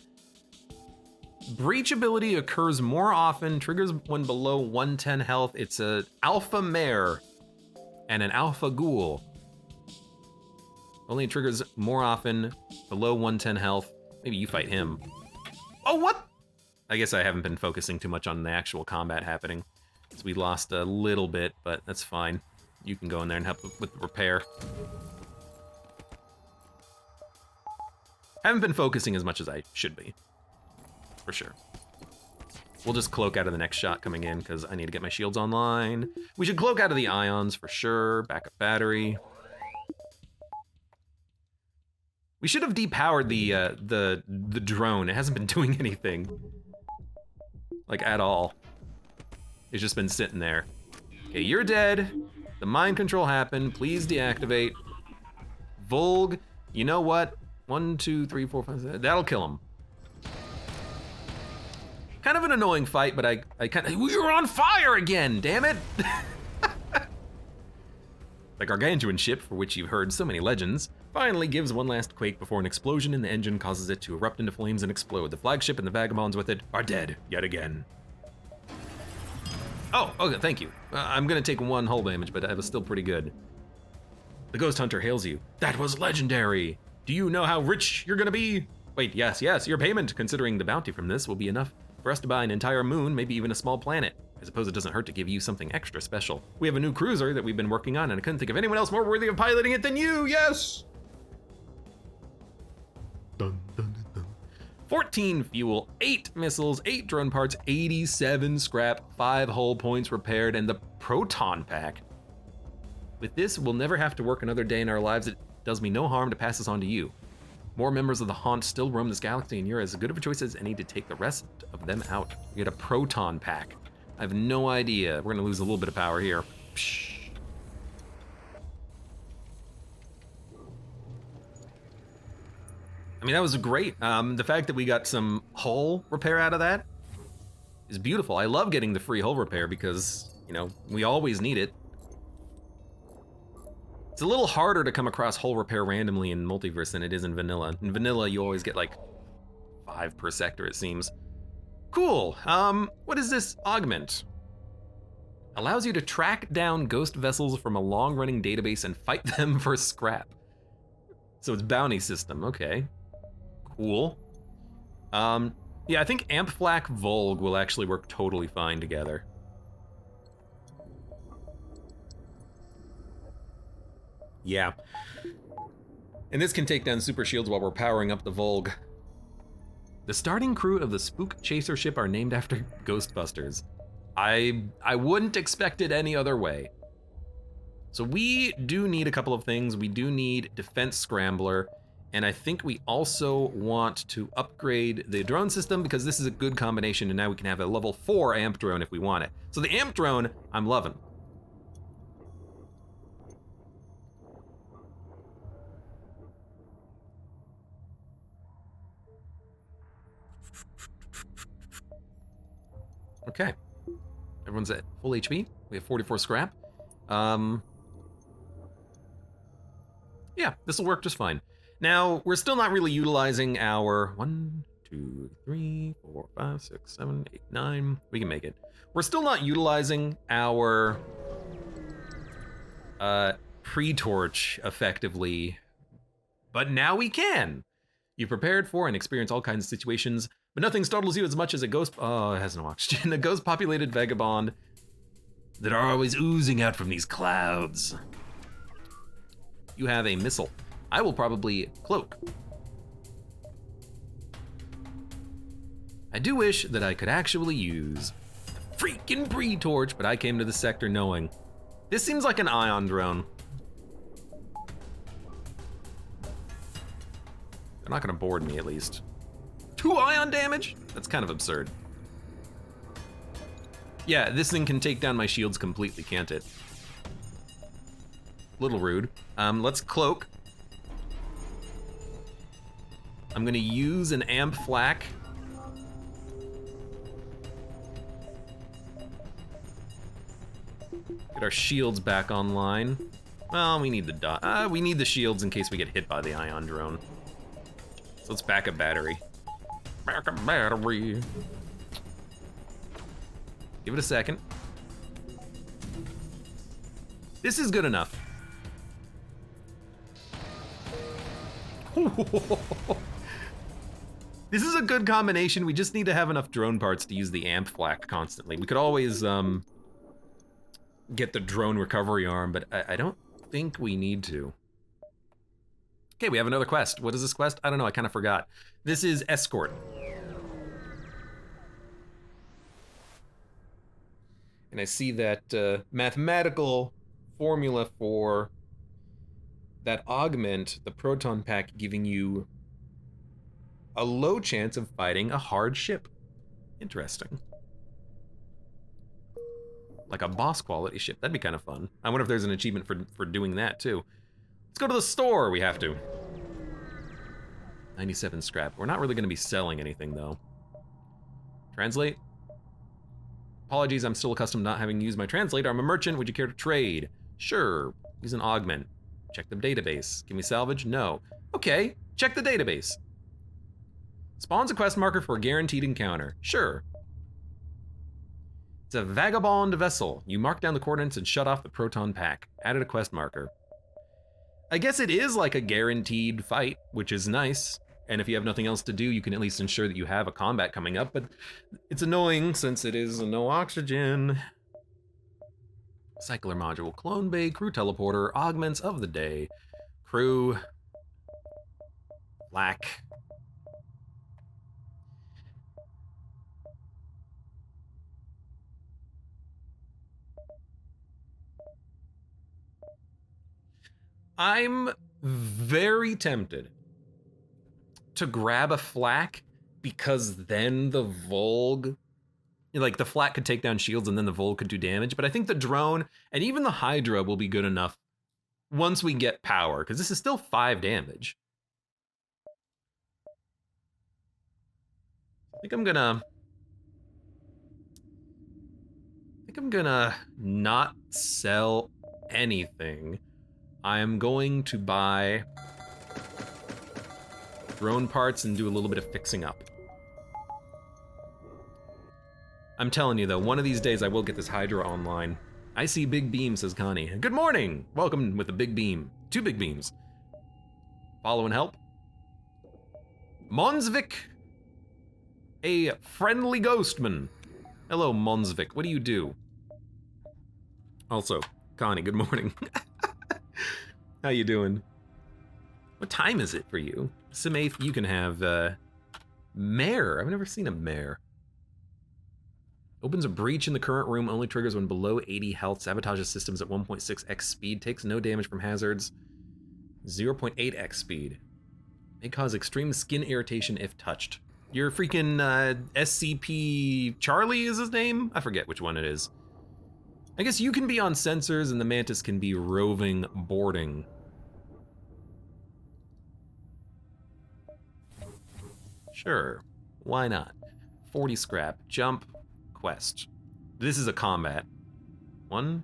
Breach ability occurs more often, triggers when below 110 health. It's a alpha mare and an alpha ghoul. Only triggers more often, below 110 health. Maybe you fight him. Oh, what? I guess I haven't been focusing too much on the actual combat happening. So we lost a little bit, but that's fine. You can go in there and help with the repair. Haven't been focusing as much as I should be, for sure. We'll just cloak out of the next shot coming in because I need to get my shields online. We should cloak out of the ions for sure. Backup battery. We should have depowered the drone. It hasn't been doing anything, like at all. It's just been sitting there. Okay, you're dead. The mind control happened. Please deactivate. Volg, you know what? 1, 2, 3, 4, 5, 6. That'll kill him. Kind of an annoying fight, but I kind of, you're on fire again, damn it! The gargantuan ship, for which you've heard so many legends, finally gives one last quake before an explosion in the engine causes it to erupt into flames and explode. The flagship and the vagabonds with it are dead yet again. Oh, okay, thank you. I'm gonna take 1 hull damage, but that was still pretty good. The ghost hunter hails you. That was legendary! Do you know how rich you're gonna be? Wait, yes, your payment, considering the bounty from this, will be enough for us to buy an entire moon, maybe even a small planet. I suppose it doesn't hurt to give you something extra special. We have a new cruiser that we've been working on, and I couldn't think of anyone else more worthy of piloting it than you, yes! Dun, dun, dun, dun. 14 fuel, 8 missiles, 8 drone parts, 87 scrap, 5 hull points repaired, and the proton pack. With this, we'll never have to work another day in our lives. It does me no harm to pass this on to you. More members of the Haunt still roam this galaxy, and you're as good of a choice as any to take the rest of them out. We get a proton pack. I have no idea. We're gonna lose a little bit of power here. Psh. I mean, that was great. The fact that we got some hull repair out of that is beautiful. I love getting the free hull repair because, you know, we always need it. It's a little harder to come across hull repair randomly in Multiverse than it is in Vanilla. In Vanilla, you always get like 5 per sector, it seems. Cool, what is this augment? Allows you to track down ghost vessels from a long-running database and fight them for scrap. So it's bounty system, okay. Cool. Yeah, I think Amp Flak Volg will actually work totally fine together. Yeah. And this can take down super shields while we're powering up the Volg. The starting crew of the Spook Chaser ship are named after Ghostbusters. I wouldn't expect it any other way. So we do need a couple of things. We do need Defense Scrambler, and I think we also want to upgrade the drone system because this is a good combination, and now we can have a level 4 amp drone if we want it. So the amp drone, I'm loving. Okay, everyone's at full HP. We have 44 scrap. Yeah, this will work just fine. Now, we're still not really utilizing our 1, 2, 3, 4, 5, 6, 7, 8, 9. We can make it. We're still not utilizing our pre-torch effectively, but now we can. You've prepared for and experienced all kinds of situations, but nothing startles you as much as a ghost, oh, it has no oxygen, a ghost-populated vagabond that are always oozing out from these clouds. You have a missile. I will probably cloak. I do wish that I could actually use the freaking pre-torch, but I came to the sector knowing this seems like an ion drone. They're not gonna board me at least. 2 ion damage? That's kind of absurd. Yeah, this thing can take down my shields completely, can't it? Little rude. Let's cloak. I'm gonna use an amp flak. Get our shields back online. Well, we need the shields in case we get hit by the ion drone. So let's back up battery. Back up battery. Give it a second. This is good enough. This is a good combination. We just need to have enough drone parts to use the amp flak constantly. We could always get the drone recovery arm, but I don't think we need to. Okay, we have another quest. What is this quest? I don't know, I kind of forgot. This is escort. And I see that mathematical formula for that augment the proton pack, giving you a low chance of fighting a hard ship. Interesting. Like a boss quality ship. That'd be kind of fun. I wonder if there's an achievement for doing that too. Let's go to the store, we have to. 97 scrap. We're not really gonna be selling anything though. Translate. Apologies, I'm still accustomed to not having used my translator. I'm a merchant, would you care to trade? Sure, use an augment. Check the database. Can we salvage? No. Okay, check the database. Spawns a quest marker for a guaranteed encounter. Sure. It's a vagabond vessel. You mark down the coordinates and shut off the proton pack. Added a quest marker. I guess it is like a guaranteed fight, which is nice. And if you have nothing else to do, you can at least ensure that you have a combat coming up, but it's annoying since it is no oxygen. Cycler module, clone bay, crew teleporter, augments of the day, crew, black. I'm very tempted to grab a flak because then the Volg, like the flak could take down shields and then the Volg could do damage, but I think the drone and even the Hydra will be good enough once we get power, because this is still 5 damage. I think I'm gonna not sell anything. I'm going to buy drone parts and do a little bit of fixing up. I'm telling you though, one of these days I will get this Hydra online. I see big beam, says Connie. Good morning! Welcome with a big beam. 2 big beams. Follow and help. Monsvik, a friendly ghostman. Hello, Monsvik, what do you do? Also, Connie, good morning. How you doing? What time is it for you? Simath, you can have mare. I've never seen a mare. Opens a breach in the current room, only triggers when below 80 health, sabotages systems at 1.6x speed, takes no damage from hazards, 0.8x speed. May cause extreme skin irritation if touched. Your freaking SCP Charlie is his name? I forget which one it is. I guess you can be on sensors and the Mantis can be roving boarding. Sure, why not? 40 scrap, jump, quest. This is a combat. 1,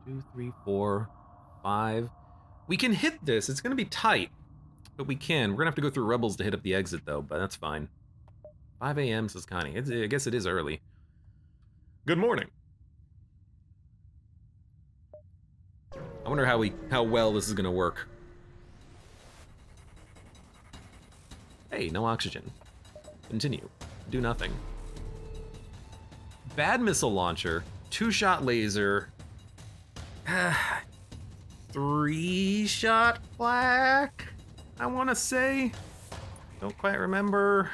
2, 3, 4, 5. We can hit this, it's gonna be tight, but we can. We're gonna have to go through Rebels to hit up the exit though, but that's fine. 5 a.m. says Connie. I guess it is early. Good morning. I wonder how well this is gonna work. Hey, no oxygen. Continue. Do nothing. Bad missile launcher, 2-shot laser, 3-shot flak, I wanna say. Don't quite remember.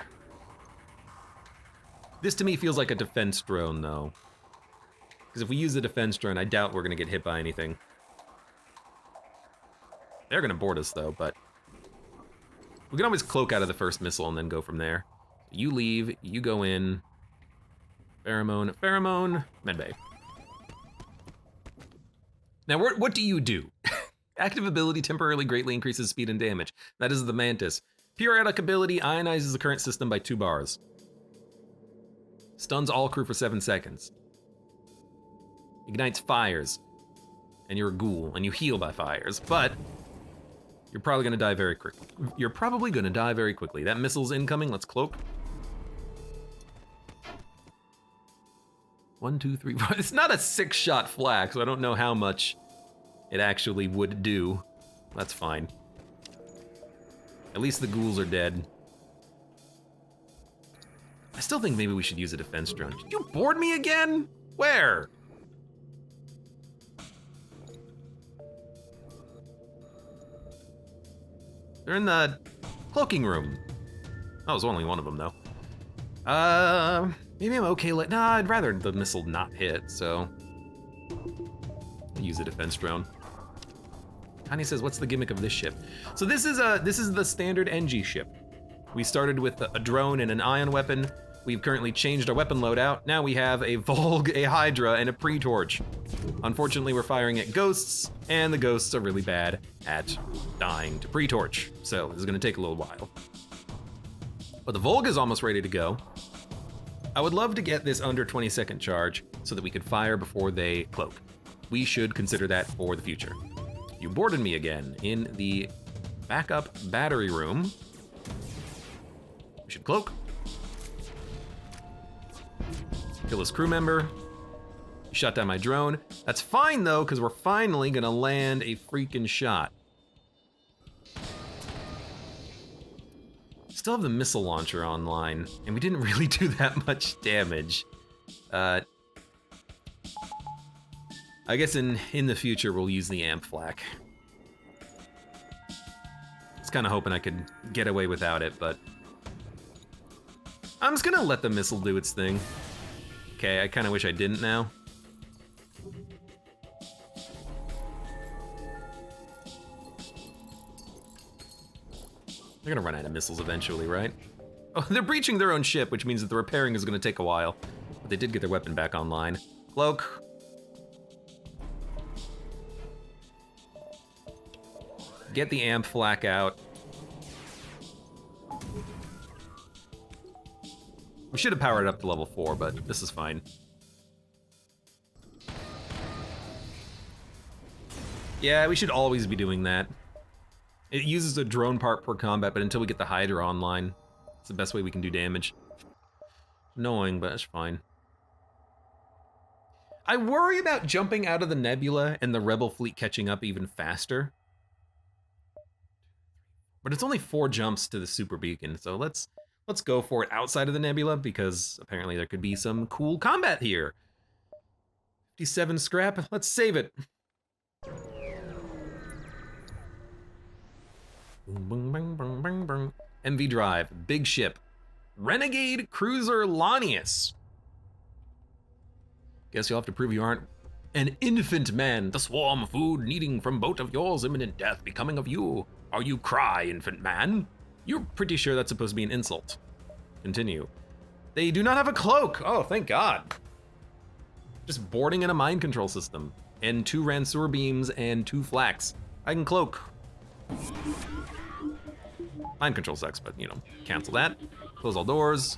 This to me feels like a defense drone though. Because if we use the defense drone, I doubt we're gonna get hit by anything. They're gonna board us though, but we can always cloak out of the first missile and then go from there. You leave, you go in. Pheromone, medbay. Now, what do you do? Active ability temporarily greatly increases speed and damage. That is the Mantis. Periodic ability ionizes the current system by 2 bars. Stuns all crew for 7 seconds. Ignites fires. And you're a ghoul, and you heal by fires, but you're probably gonna die very quickly. That missile's incoming, let's cloak. 1, 2, 3, 4. It's not a 6-shot flak, so I don't know how much it actually would do. That's fine. At least the ghouls are dead. I still think maybe we should use a defense drone. Did you board me again? Where? They're in the cloaking room. That was only one of them, though. Maybe I'm okay. Nah, I'd rather the missile not hit, so I'll use a defense drone. Connie says, "What's the gimmick of this ship?" So this is the standard NG ship. We started with a drone and an ion weapon. We've currently changed our weapon loadout. Now we have a Volg, a Hydra, and a pre-torch. Unfortunately, we're firing at ghosts, and the ghosts are really bad at dying to pre-torch. So this is gonna take a little while. But the Volg is almost ready to go. I would love to get this under 20-second charge so that we could fire before they cloak. We should consider that for the future. You boarded me again in the backup battery room. We should cloak. Kill this crew member. You shot down my drone. That's fine though, because we're finally gonna land a freaking shot. Still have the missile launcher online, and we didn't really do that much damage. I guess in the future we'll use the amp flak. I was kind of hoping I could get away without it, but I'm just gonna let the missile do its thing. Okay, I kind of wish I didn't now. They're gonna run out of missiles eventually, right? Oh, they're breaching their own ship, which means that the repairing is gonna take a while. But they did get their weapon back online. Cloak. Get the amp flak out. We should have powered it up to level 4, but this is fine. Yeah, we should always be doing that. It uses a drone part per combat, but until we get the Hydra online, it's the best way we can do damage. Annoying, but it's fine. I worry about jumping out of the nebula and the Rebel fleet catching up even faster. But it's only 4 jumps to the super beacon, so let's go for it outside of the nebula, because apparently there could be some cool combat here. 57 scrap, let's save it. Boom, bang, bang, bang, bang. MV Drive, big ship. Renegade Cruiser Lanius. Guess you'll have to prove you aren't an infant man. The swarm of food needing from boat of yours, imminent death becoming of you. Are you cry, infant man? You're pretty sure that's supposed to be an insult. Continue. They do not have a cloak. Oh, thank God. Just boarding in a mind control system. And 2 Ranseur beams and 2 flax. I can cloak. Mind control sucks, but you know, cancel that. Close all doors.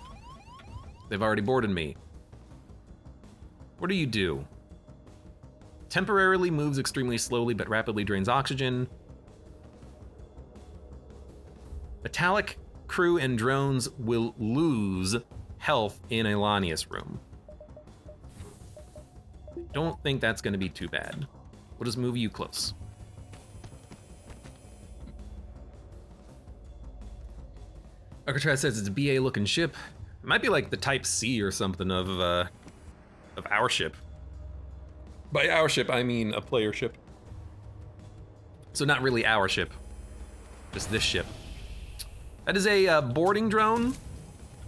They've already boarded me. What do? Temporarily moves extremely slowly but rapidly drains oxygen. Metallic crew and drones will lose health in a Lanius room. Don't think that's gonna be too bad. We'll just move you close. Alcatraz says it's a BA looking ship. It might be like the Type C or something of our ship. By our ship, I mean a player ship. So not really our ship, just this ship. That is a boarding drone.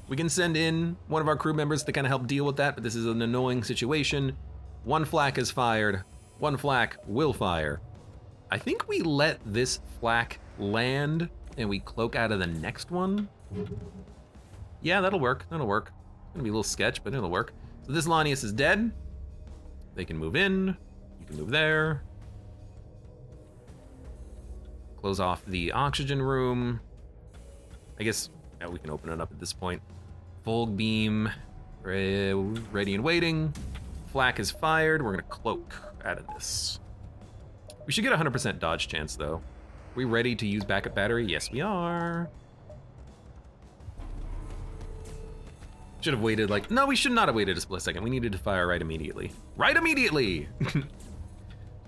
We can send in one of our crew members to kind of help deal with that, but this is an annoying situation. 1 flak is fired, 1 flak will fire. I think we let this flak land and we cloak out of the next one. Yeah, that'll work, It's gonna be a little sketch, but it'll work. So this Lanius is dead. They can move in, you can move there. Close off the oxygen room. I guess we can open it up at this point. Volg beam, ready and waiting. Flak is fired, we're gonna cloak out of this. We should get a 100% dodge chance though. We ready to use backup battery? Yes, we are. Should have waited no, we should not have waited a split second. We needed to fire right immediately. Right immediately!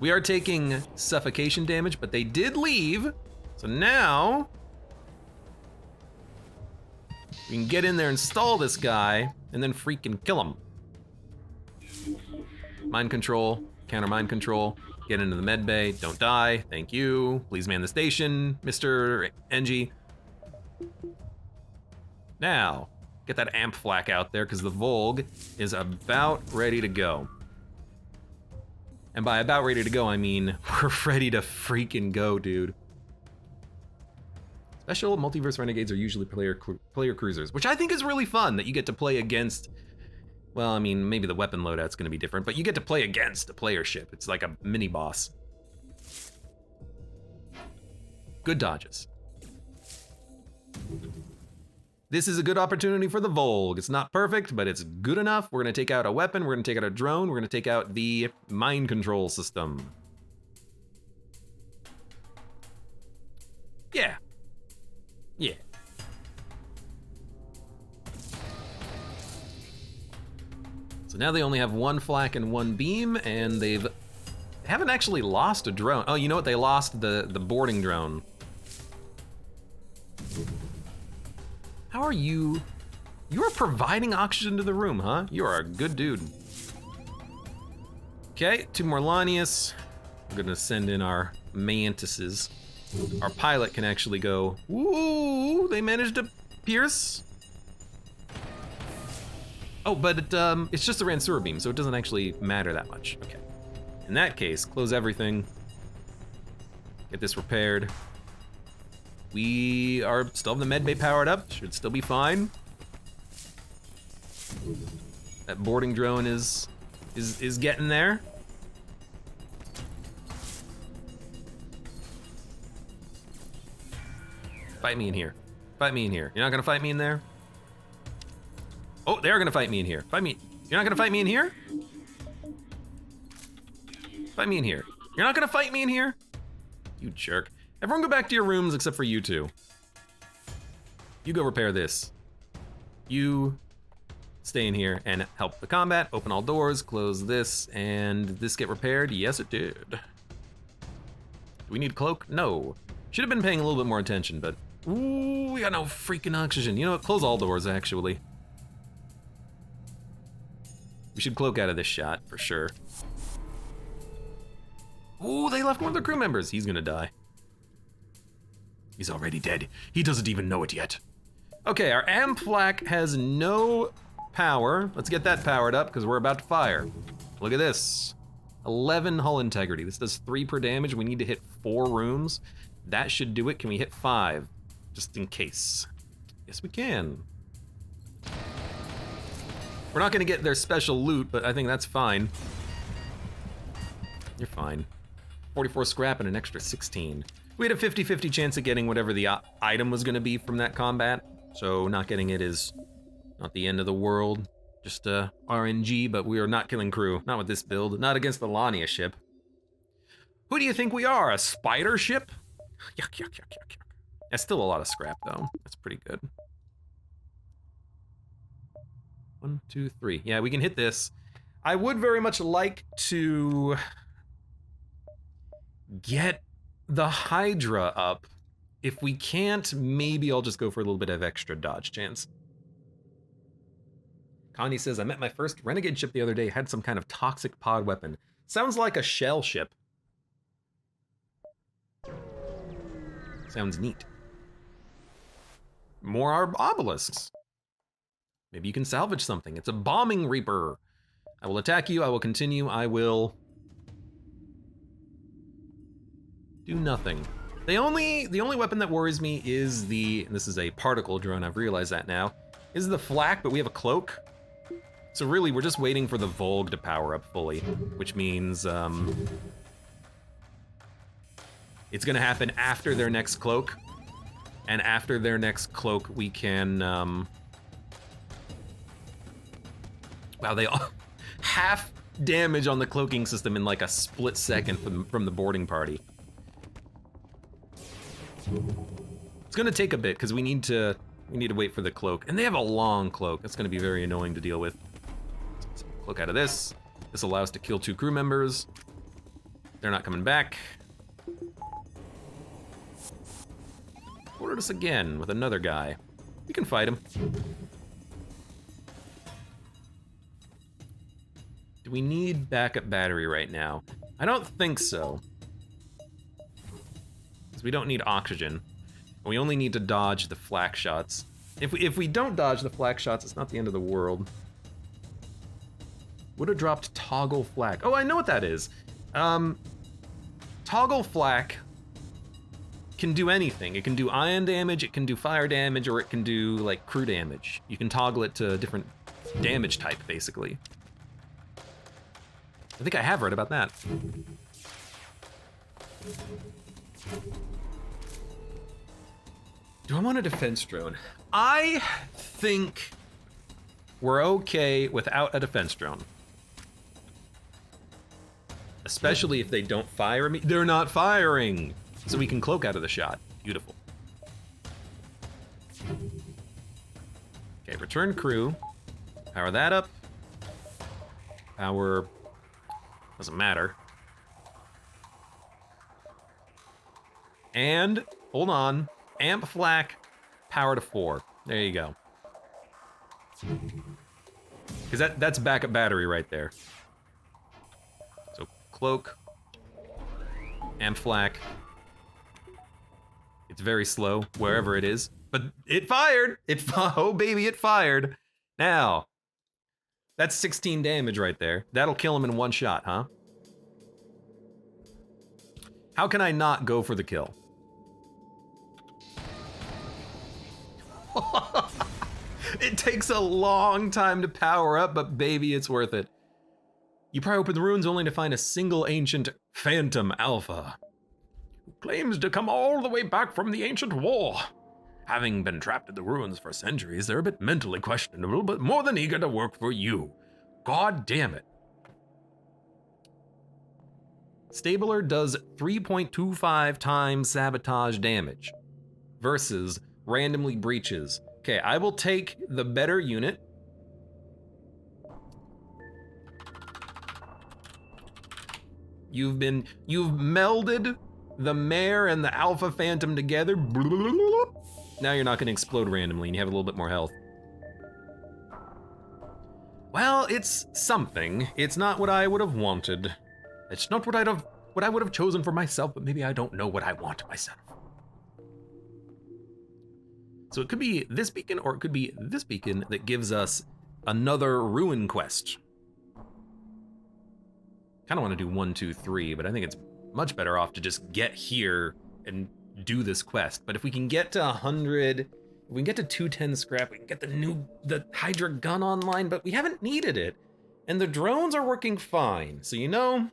We are taking suffocation damage, but they did leave. So now, we can get in there and stall this guy, and then freaking kill him. Mind control, counter mind control, get into the med bay, don't die, thank you. Please man the station, Mr. NG. Now, get that amp flak out there because the Volg is about ready to go. And by about ready to go, I mean we're ready to freaking go, dude. Special Multiverse Renegades are usually player cruisers, which I think is really fun that you get to play against. Well, I mean, maybe the weapon loadout's gonna be different, but you get to play against a player ship. It's like a mini boss. Good dodges. This is a good opportunity for the Volg. It's not perfect, but it's good enough. We're gonna take out a weapon, we're gonna take out a drone, we're gonna take out the mind control system. Yeah. Yeah. So now they only have 1 flak and 1 beam, and they haven't actually lost a drone. Oh, you know what? They lost the boarding drone. How are you? You are providing oxygen to the room, huh? You are a good dude. Okay, 2 more Lanius. We're gonna send in our mantises. Our pilot can actually go, ooh, they managed to pierce. Oh, but it's just a Ranseur beam, so it doesn't actually matter that much. Okay. In that case, close everything. Get this repaired. We are still have the med bay powered up, should still be fine. That boarding drone is getting there. Fight me in here. Fight me in here. You're not gonna fight me in there? Oh, they are gonna fight me in here. Fight me. You're not gonna fight me in here? Fight me in here. You're not gonna fight me in here? You jerk. Everyone go back to your rooms except for you 2. You go repair this. You stay in here and help the combat, open all doors, close this, and did this get repaired? Yes, it did. Do we need a cloak? No. Should have been paying a little bit more attention, but ooh, we got no freaking oxygen. You know what, close all doors actually. We should cloak out of this shot for sure. Ooh, they left one of their crew members. He's gonna die. He's already dead. He doesn't even know it yet. Okay, our amp flak has no power. Let's get that powered up because we're about to fire. Look at this. 11 hull integrity. This does 3 per damage. We need to hit 4 rooms. That should do it. Can we hit 5? Just in case. Yes, we can. We're not gonna get their special loot, but I think that's fine. You're fine. 44 scrap and an extra 16. We had a 50-50 chance of getting whatever the item was gonna be from that combat, so not getting it is not the end of the world. Just RNG, but we are not killing crew. Not with this build, not against the Lania ship. Who do you think we are, a spider ship? Yuck, yuck, yuck, yuck, yuck. That's still a lot of scrap though. That's pretty good. 1, 2, 3. Yeah, we can hit this. I would very much like to get the Hydra up. If we can't, maybe I'll just go for a little bit of extra dodge chance. Connie says, I met my first renegade ship the other day, had some kind of toxic pod weapon. Sounds like a shell ship. Sounds neat. More obelisks. Maybe you can salvage something. It's a bombing reaper. I will attack you, I will continue, I will do nothing. The only weapon that worries me is and this is a particle drone, I've realized that now, is the flak, but we have a cloak. So really, we're just waiting for the Volg to power up fully, which means it's gonna happen after their next cloak. And after their next cloak, we can, wow, they all, half damage on the cloaking system in like a split second from the boarding party. It's gonna take a bit, because we need to wait for the cloak. And they have a long cloak, that's gonna be very annoying to deal with. So cloak out of this. This allows us to kill 2 crew members. They're not coming back. Ordered us again with another guy. We can fight him. Do we need backup battery right now? I don't think so. Because we don't need oxygen. We only need to dodge the flak shots. If we don't dodge the flak shots, it's not the end of the world. Would have dropped toggle flak. Oh, I know what that is. Toggle flak can do anything. It can do ion damage, it can do fire damage, or it can do like crew damage. You can toggle it to a different damage type, basically. I think I have read about that. Do I want a defense drone? I think we're okay without a defense drone. Especially if they don't fire me. They're not firing! So we can cloak out of the shot. Beautiful. Okay, return crew. Power that up. Power... doesn't matter. And, hold on, amp flak, power to 4. There you go. Because that's backup battery right there. So, cloak, amp flak. It's very slow, wherever it is. But it fired! Oh baby, it fired! Now, that's 16 damage right there. That'll kill him in one shot, huh? How can I not go for the kill? It takes a long time to power up, but baby, it's worth it. You pry open the ruins only to find a single ancient Phantom Alpha, who claims to come all the way back from the ancient war. Having been trapped in the ruins for centuries, they're a bit mentally questionable, but more than eager to work for you. God damn it. Stabler does 3.25 times sabotage damage versus randomly breaches. Okay, I will take the better unit. You've melded the Mare and the Alpha Phantom together. Now you're not gonna explode randomly and you have a little bit more health. Well, it's something. It's not what I would have wanted. It's not what I would have chosen for myself, but maybe I don't know what I want myself. So it could be this beacon, or it could be this beacon that gives us another ruin quest. Kind of want to do 1, 2, 3, but I think it's much better off to just get here and do this quest. But if we can get to 100, if we can get to 210 scrap, we can get the Hydra gun online, but we haven't needed it. And the drones are working fine. So, you know,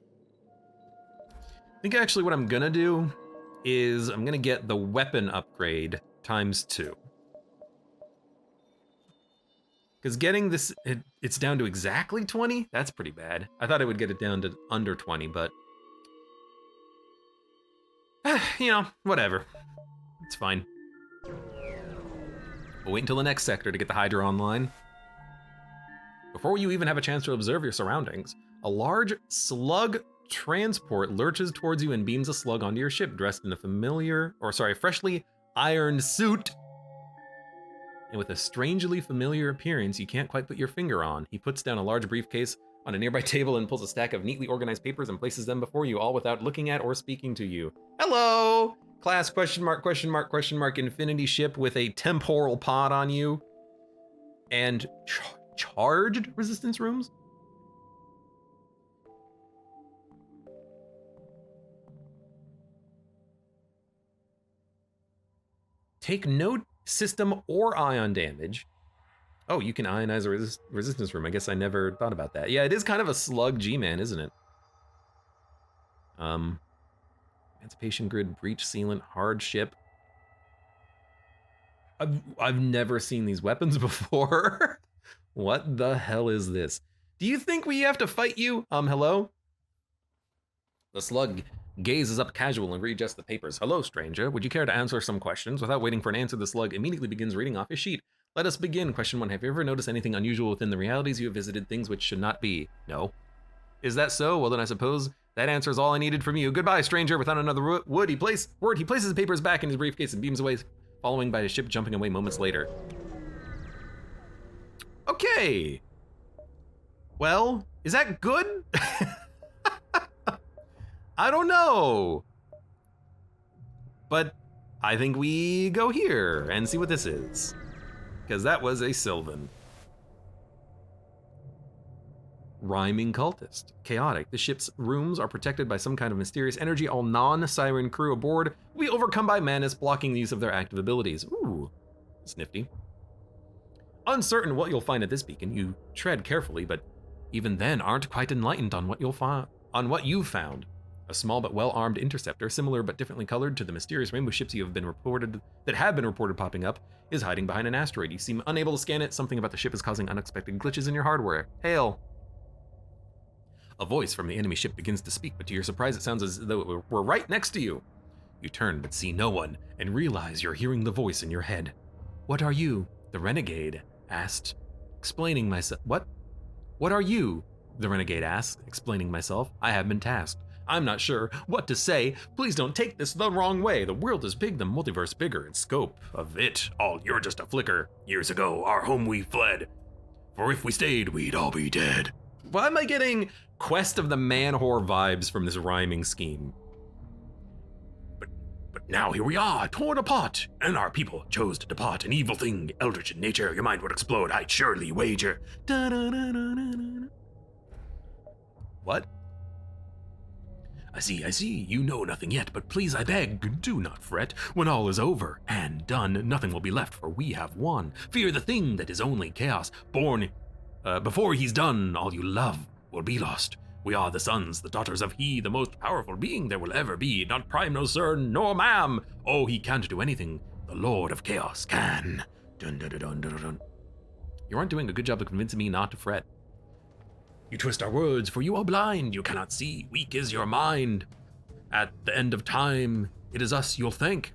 I think actually what I'm gonna do is I'm gonna get the weapon upgrade ×2. Because getting this, it's down to exactly 20? That's pretty bad. I thought I would get it down to under 20, but you know, whatever. It's fine. We'll wait until the next sector to get the Hydra online. Before you even have a chance to observe your surroundings, a large slug transport lurches towards you and beams a slug onto your ship, dressed in a freshly ironed suit. And with a strangely familiar appearance you can't quite put your finger on. He puts down a large briefcase on a nearby table and pulls a stack of neatly organized papers and places them before you, all without looking at or speaking to you. Hello! Class ? Infinity ship with a temporal pod on you. And charged resistance rooms? Take no system or ion damage. Oh, you can ionize a resistance room. I guess I never thought about that. Yeah, it is kind of a slug G-Man, isn't it? Emancipation grid, breach sealant, hardship. I've never seen these weapons before. What the hell is this? Do you think we have to fight you? Hello? The slug gazes up casual and readjusts the papers. Hello, stranger. Would you care to answer some questions? Without waiting for an answer, the slug immediately begins reading off his sheet. Let us begin. Question 1. Have you ever noticed anything unusual within the realities you have visited, things which should not be? No. Is that so? Well, then I suppose that answers all I needed from you. Goodbye, stranger. Without another word, he places the papers back in his briefcase and beams away, following by his ship jumping away moments later. Okay. Well, is that good? I don't know. But I think we go here and see what this is. Because that was a Sylvan. Rhyming cultist. Chaotic. The ship's rooms are protected by some kind of mysterious energy. All non-siren crew aboard will be overcome by madness, blocking the use of their active abilities. Ooh, that's nifty. Uncertain what you'll find at this beacon, you tread carefully, but even then aren't quite enlightened on what you've found. A small but well-armed interceptor, similar but differently colored to the mysterious rainbow ships that have been reported popping up, is hiding behind an asteroid. You seem unable to scan it. Something about the ship is causing unexpected glitches in your hardware. Hail. A voice from the enemy ship begins to speak, but to your surprise it sounds as though we're right next to you. You turn but see no one, and realize you're hearing the voice in your head. What are you? The renegade asked, explaining myself. What are you? The renegade asked, explaining myself. I have been tasked. I'm not sure what to say. Please don't take this the wrong way. The world is big, the multiverse bigger in scope of it. All you're just a flicker. Years ago, our home we fled. For if we stayed, we'd all be dead. Why am I getting Quest of the Man-Whore vibes from this rhyming scheme? But now here we are, torn apart, and our people chose to depart. An evil thing, eldritch in nature. Your mind would explode, I'd surely wager. What? I see, you know nothing yet, but please, I beg, do not fret. When all is over and done, nothing will be left, for we have won. Fear the thing that is only chaos, born. Before he's done, all you love will be lost. We are the sons, the daughters of he, the most powerful being there will ever be. Not prime, no sir, nor ma'am. Oh, he can't do anything. The Lord of Chaos can. Dun, dun, dun, dun, dun, dun. You aren't doing a good job of convincing me not to fret. You twist our words, for you are blind, you cannot see, weak is your mind. At the end of time, it is us you'll thank.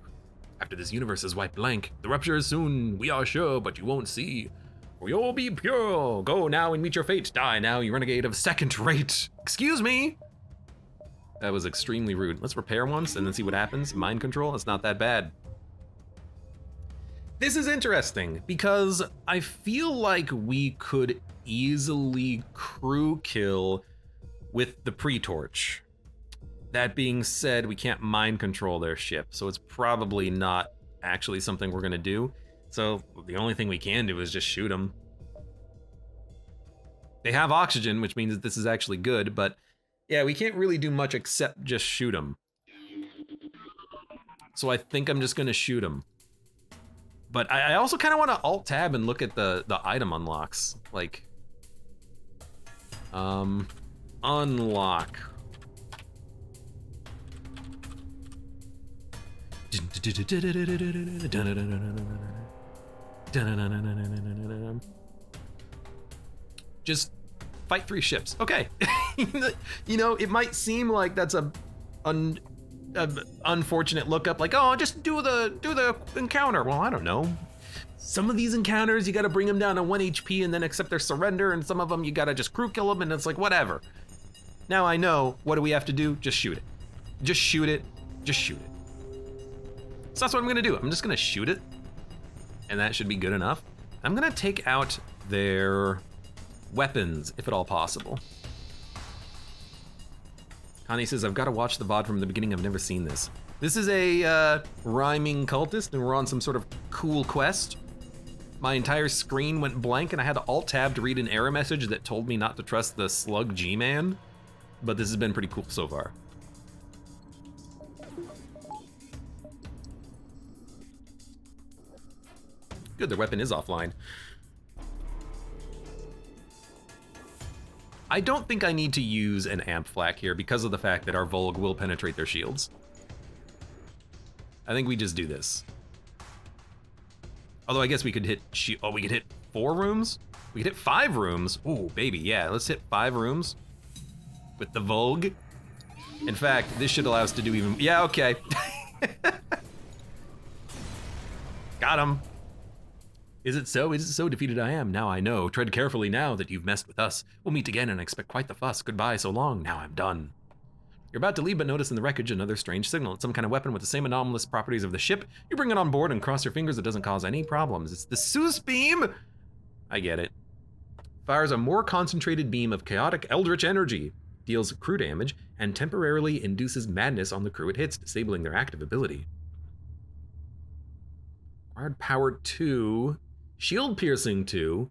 After this universe is wiped blank, the rupture is soon, we are sure, but you won't see. For you'll be pure, go now and meet your fate, die now, you renegade of second rate. Excuse me? That was extremely rude. Let's repair once and then see what happens. Mind control, it's not that bad. This is interesting, because I feel like we could easily crew kill with the pre-torch. That being said, we can't mind control their ship, so it's probably not actually something we're gonna do. So the only thing we can do is just shoot them. They have oxygen, which means that this is actually good, but yeah, we can't really do much except just shoot them. So I think I'm just gonna shoot them. But I also kind of want to Alt-Tab and look at the item unlocks. Like, unlock. Just fight 3 ships. Okay. You know, it might seem like that's a unfortunate lookup, like, oh, just do the encounter. Well, I don't know. Some of these encounters, you gotta bring them down to 1 HP and then accept their surrender, and some of them you gotta just crew kill them, and it's like, whatever. Now I know, what do we have to do? Just shoot it. Just shoot it. Just shoot it. So that's what I'm gonna do. I'm just gonna shoot it, and that should be good enough. I'm gonna take out their weapons, if at all possible. Connie says, I've got to watch the VOD from the beginning. I've never seen this. This is a rhyming cultist, and we're on some sort of cool quest. My entire screen went blank, and I had to Alt-Tab to read an error message that told me not to trust the slug G-Man. But this has been pretty cool so far. Good, their weapon is offline. I don't think I need to use an amp flak here because of the fact that our Volg will penetrate their shields. I think we just do this. Although I guess we could hit, we could hit 4 rooms? We could hit 5 rooms. Ooh, baby, yeah, let's hit 5 rooms with the Volg. In fact, this should allow us to do even, yeah, okay. Got him. Is it so? Is it so? Defeated I am. Now I know. Tread carefully now that you've messed with us. We'll meet again and I expect quite the fuss. Goodbye so long. Now I'm done. You're about to leave, but notice in the wreckage another strange signal. It's some kind of weapon with the same anomalous properties of the ship. You bring it on board and cross your fingers. It doesn't cause any problems. It's the Zeus beam. I get it. Fires a more concentrated beam of chaotic eldritch energy. Deals crew damage and temporarily induces madness on the crew it hits, disabling their active ability. Required power 2. Shield piercing 2.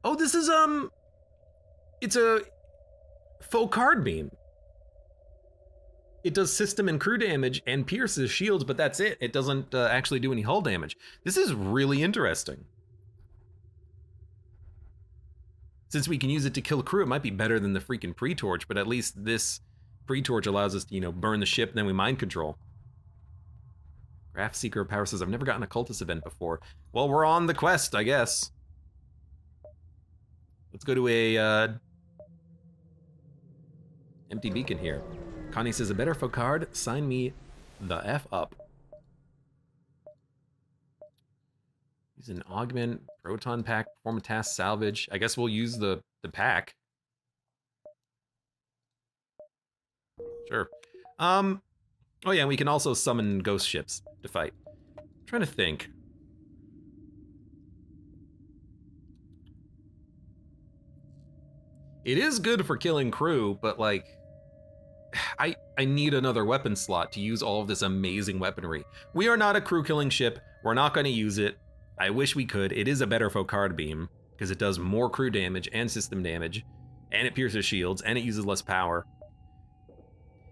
Oh, this is, it's a faux card beam. It does system and crew damage and pierces shields, but that's it. It doesn't actually do any hull damage. This is really interesting. Since we can use it to kill crew, it might be better than the freaking pre-torch, but at least this pre-torch allows us to, you know, burn the ship and then we mind control. Graph Seeker of Power says, I've never gotten a cultist event before. Well, we're on the quest, I guess. Let's go to a empty beacon here. Connie says, a better Focard, sign me the F up. Use an augment, proton pack, perform a task, salvage. I guess we'll use the pack. Sure. Oh yeah, and we can also summon ghost ships to fight. I'm trying to think. It is good for killing crew, but like, I need another weapon slot to use all of this amazing weaponry. We are not a crew killing ship. We're not going to use it. I wish we could. It is a better Focard beam because it does more crew damage and system damage, and it pierces shields, and it uses less power.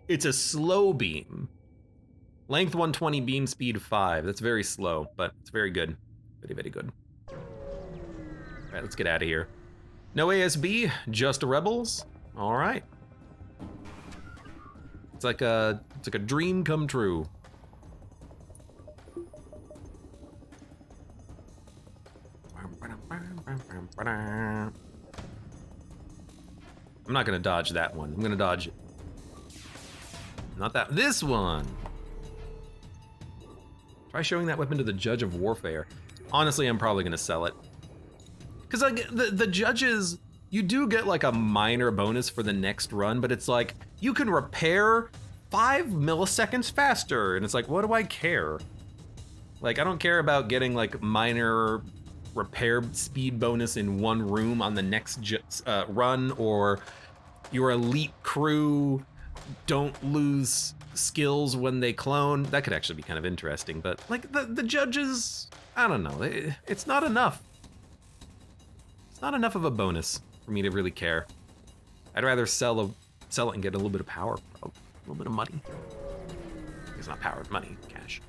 It's a slow beam. Length 120, beam speed 5. That's very slow, but it's very good. Very, very good. All right, let's get out of here. No ASB, just rebels. All right. It's like a dream come true. I'm not gonna dodge that one. I'm gonna dodge not that, this one. Try showing that weapon to the Judge of Warfare. Honestly, I'm probably gonna sell it. Cause like the judges, you do get like a minor bonus for the next run, but it's like, you can repair 5 milliseconds faster. And it's like, what do I care? Like, I don't care about getting like minor repair speed bonus in one room on the next run, or your elite crew don't lose skills when they clone. That could actually be kind of interesting, but like the judges, I don't know. It's not enough. It's not enough of a bonus for me to really care. I'd rather sell it and get a little bit of power, a little bit of money. It's not power, money, cash.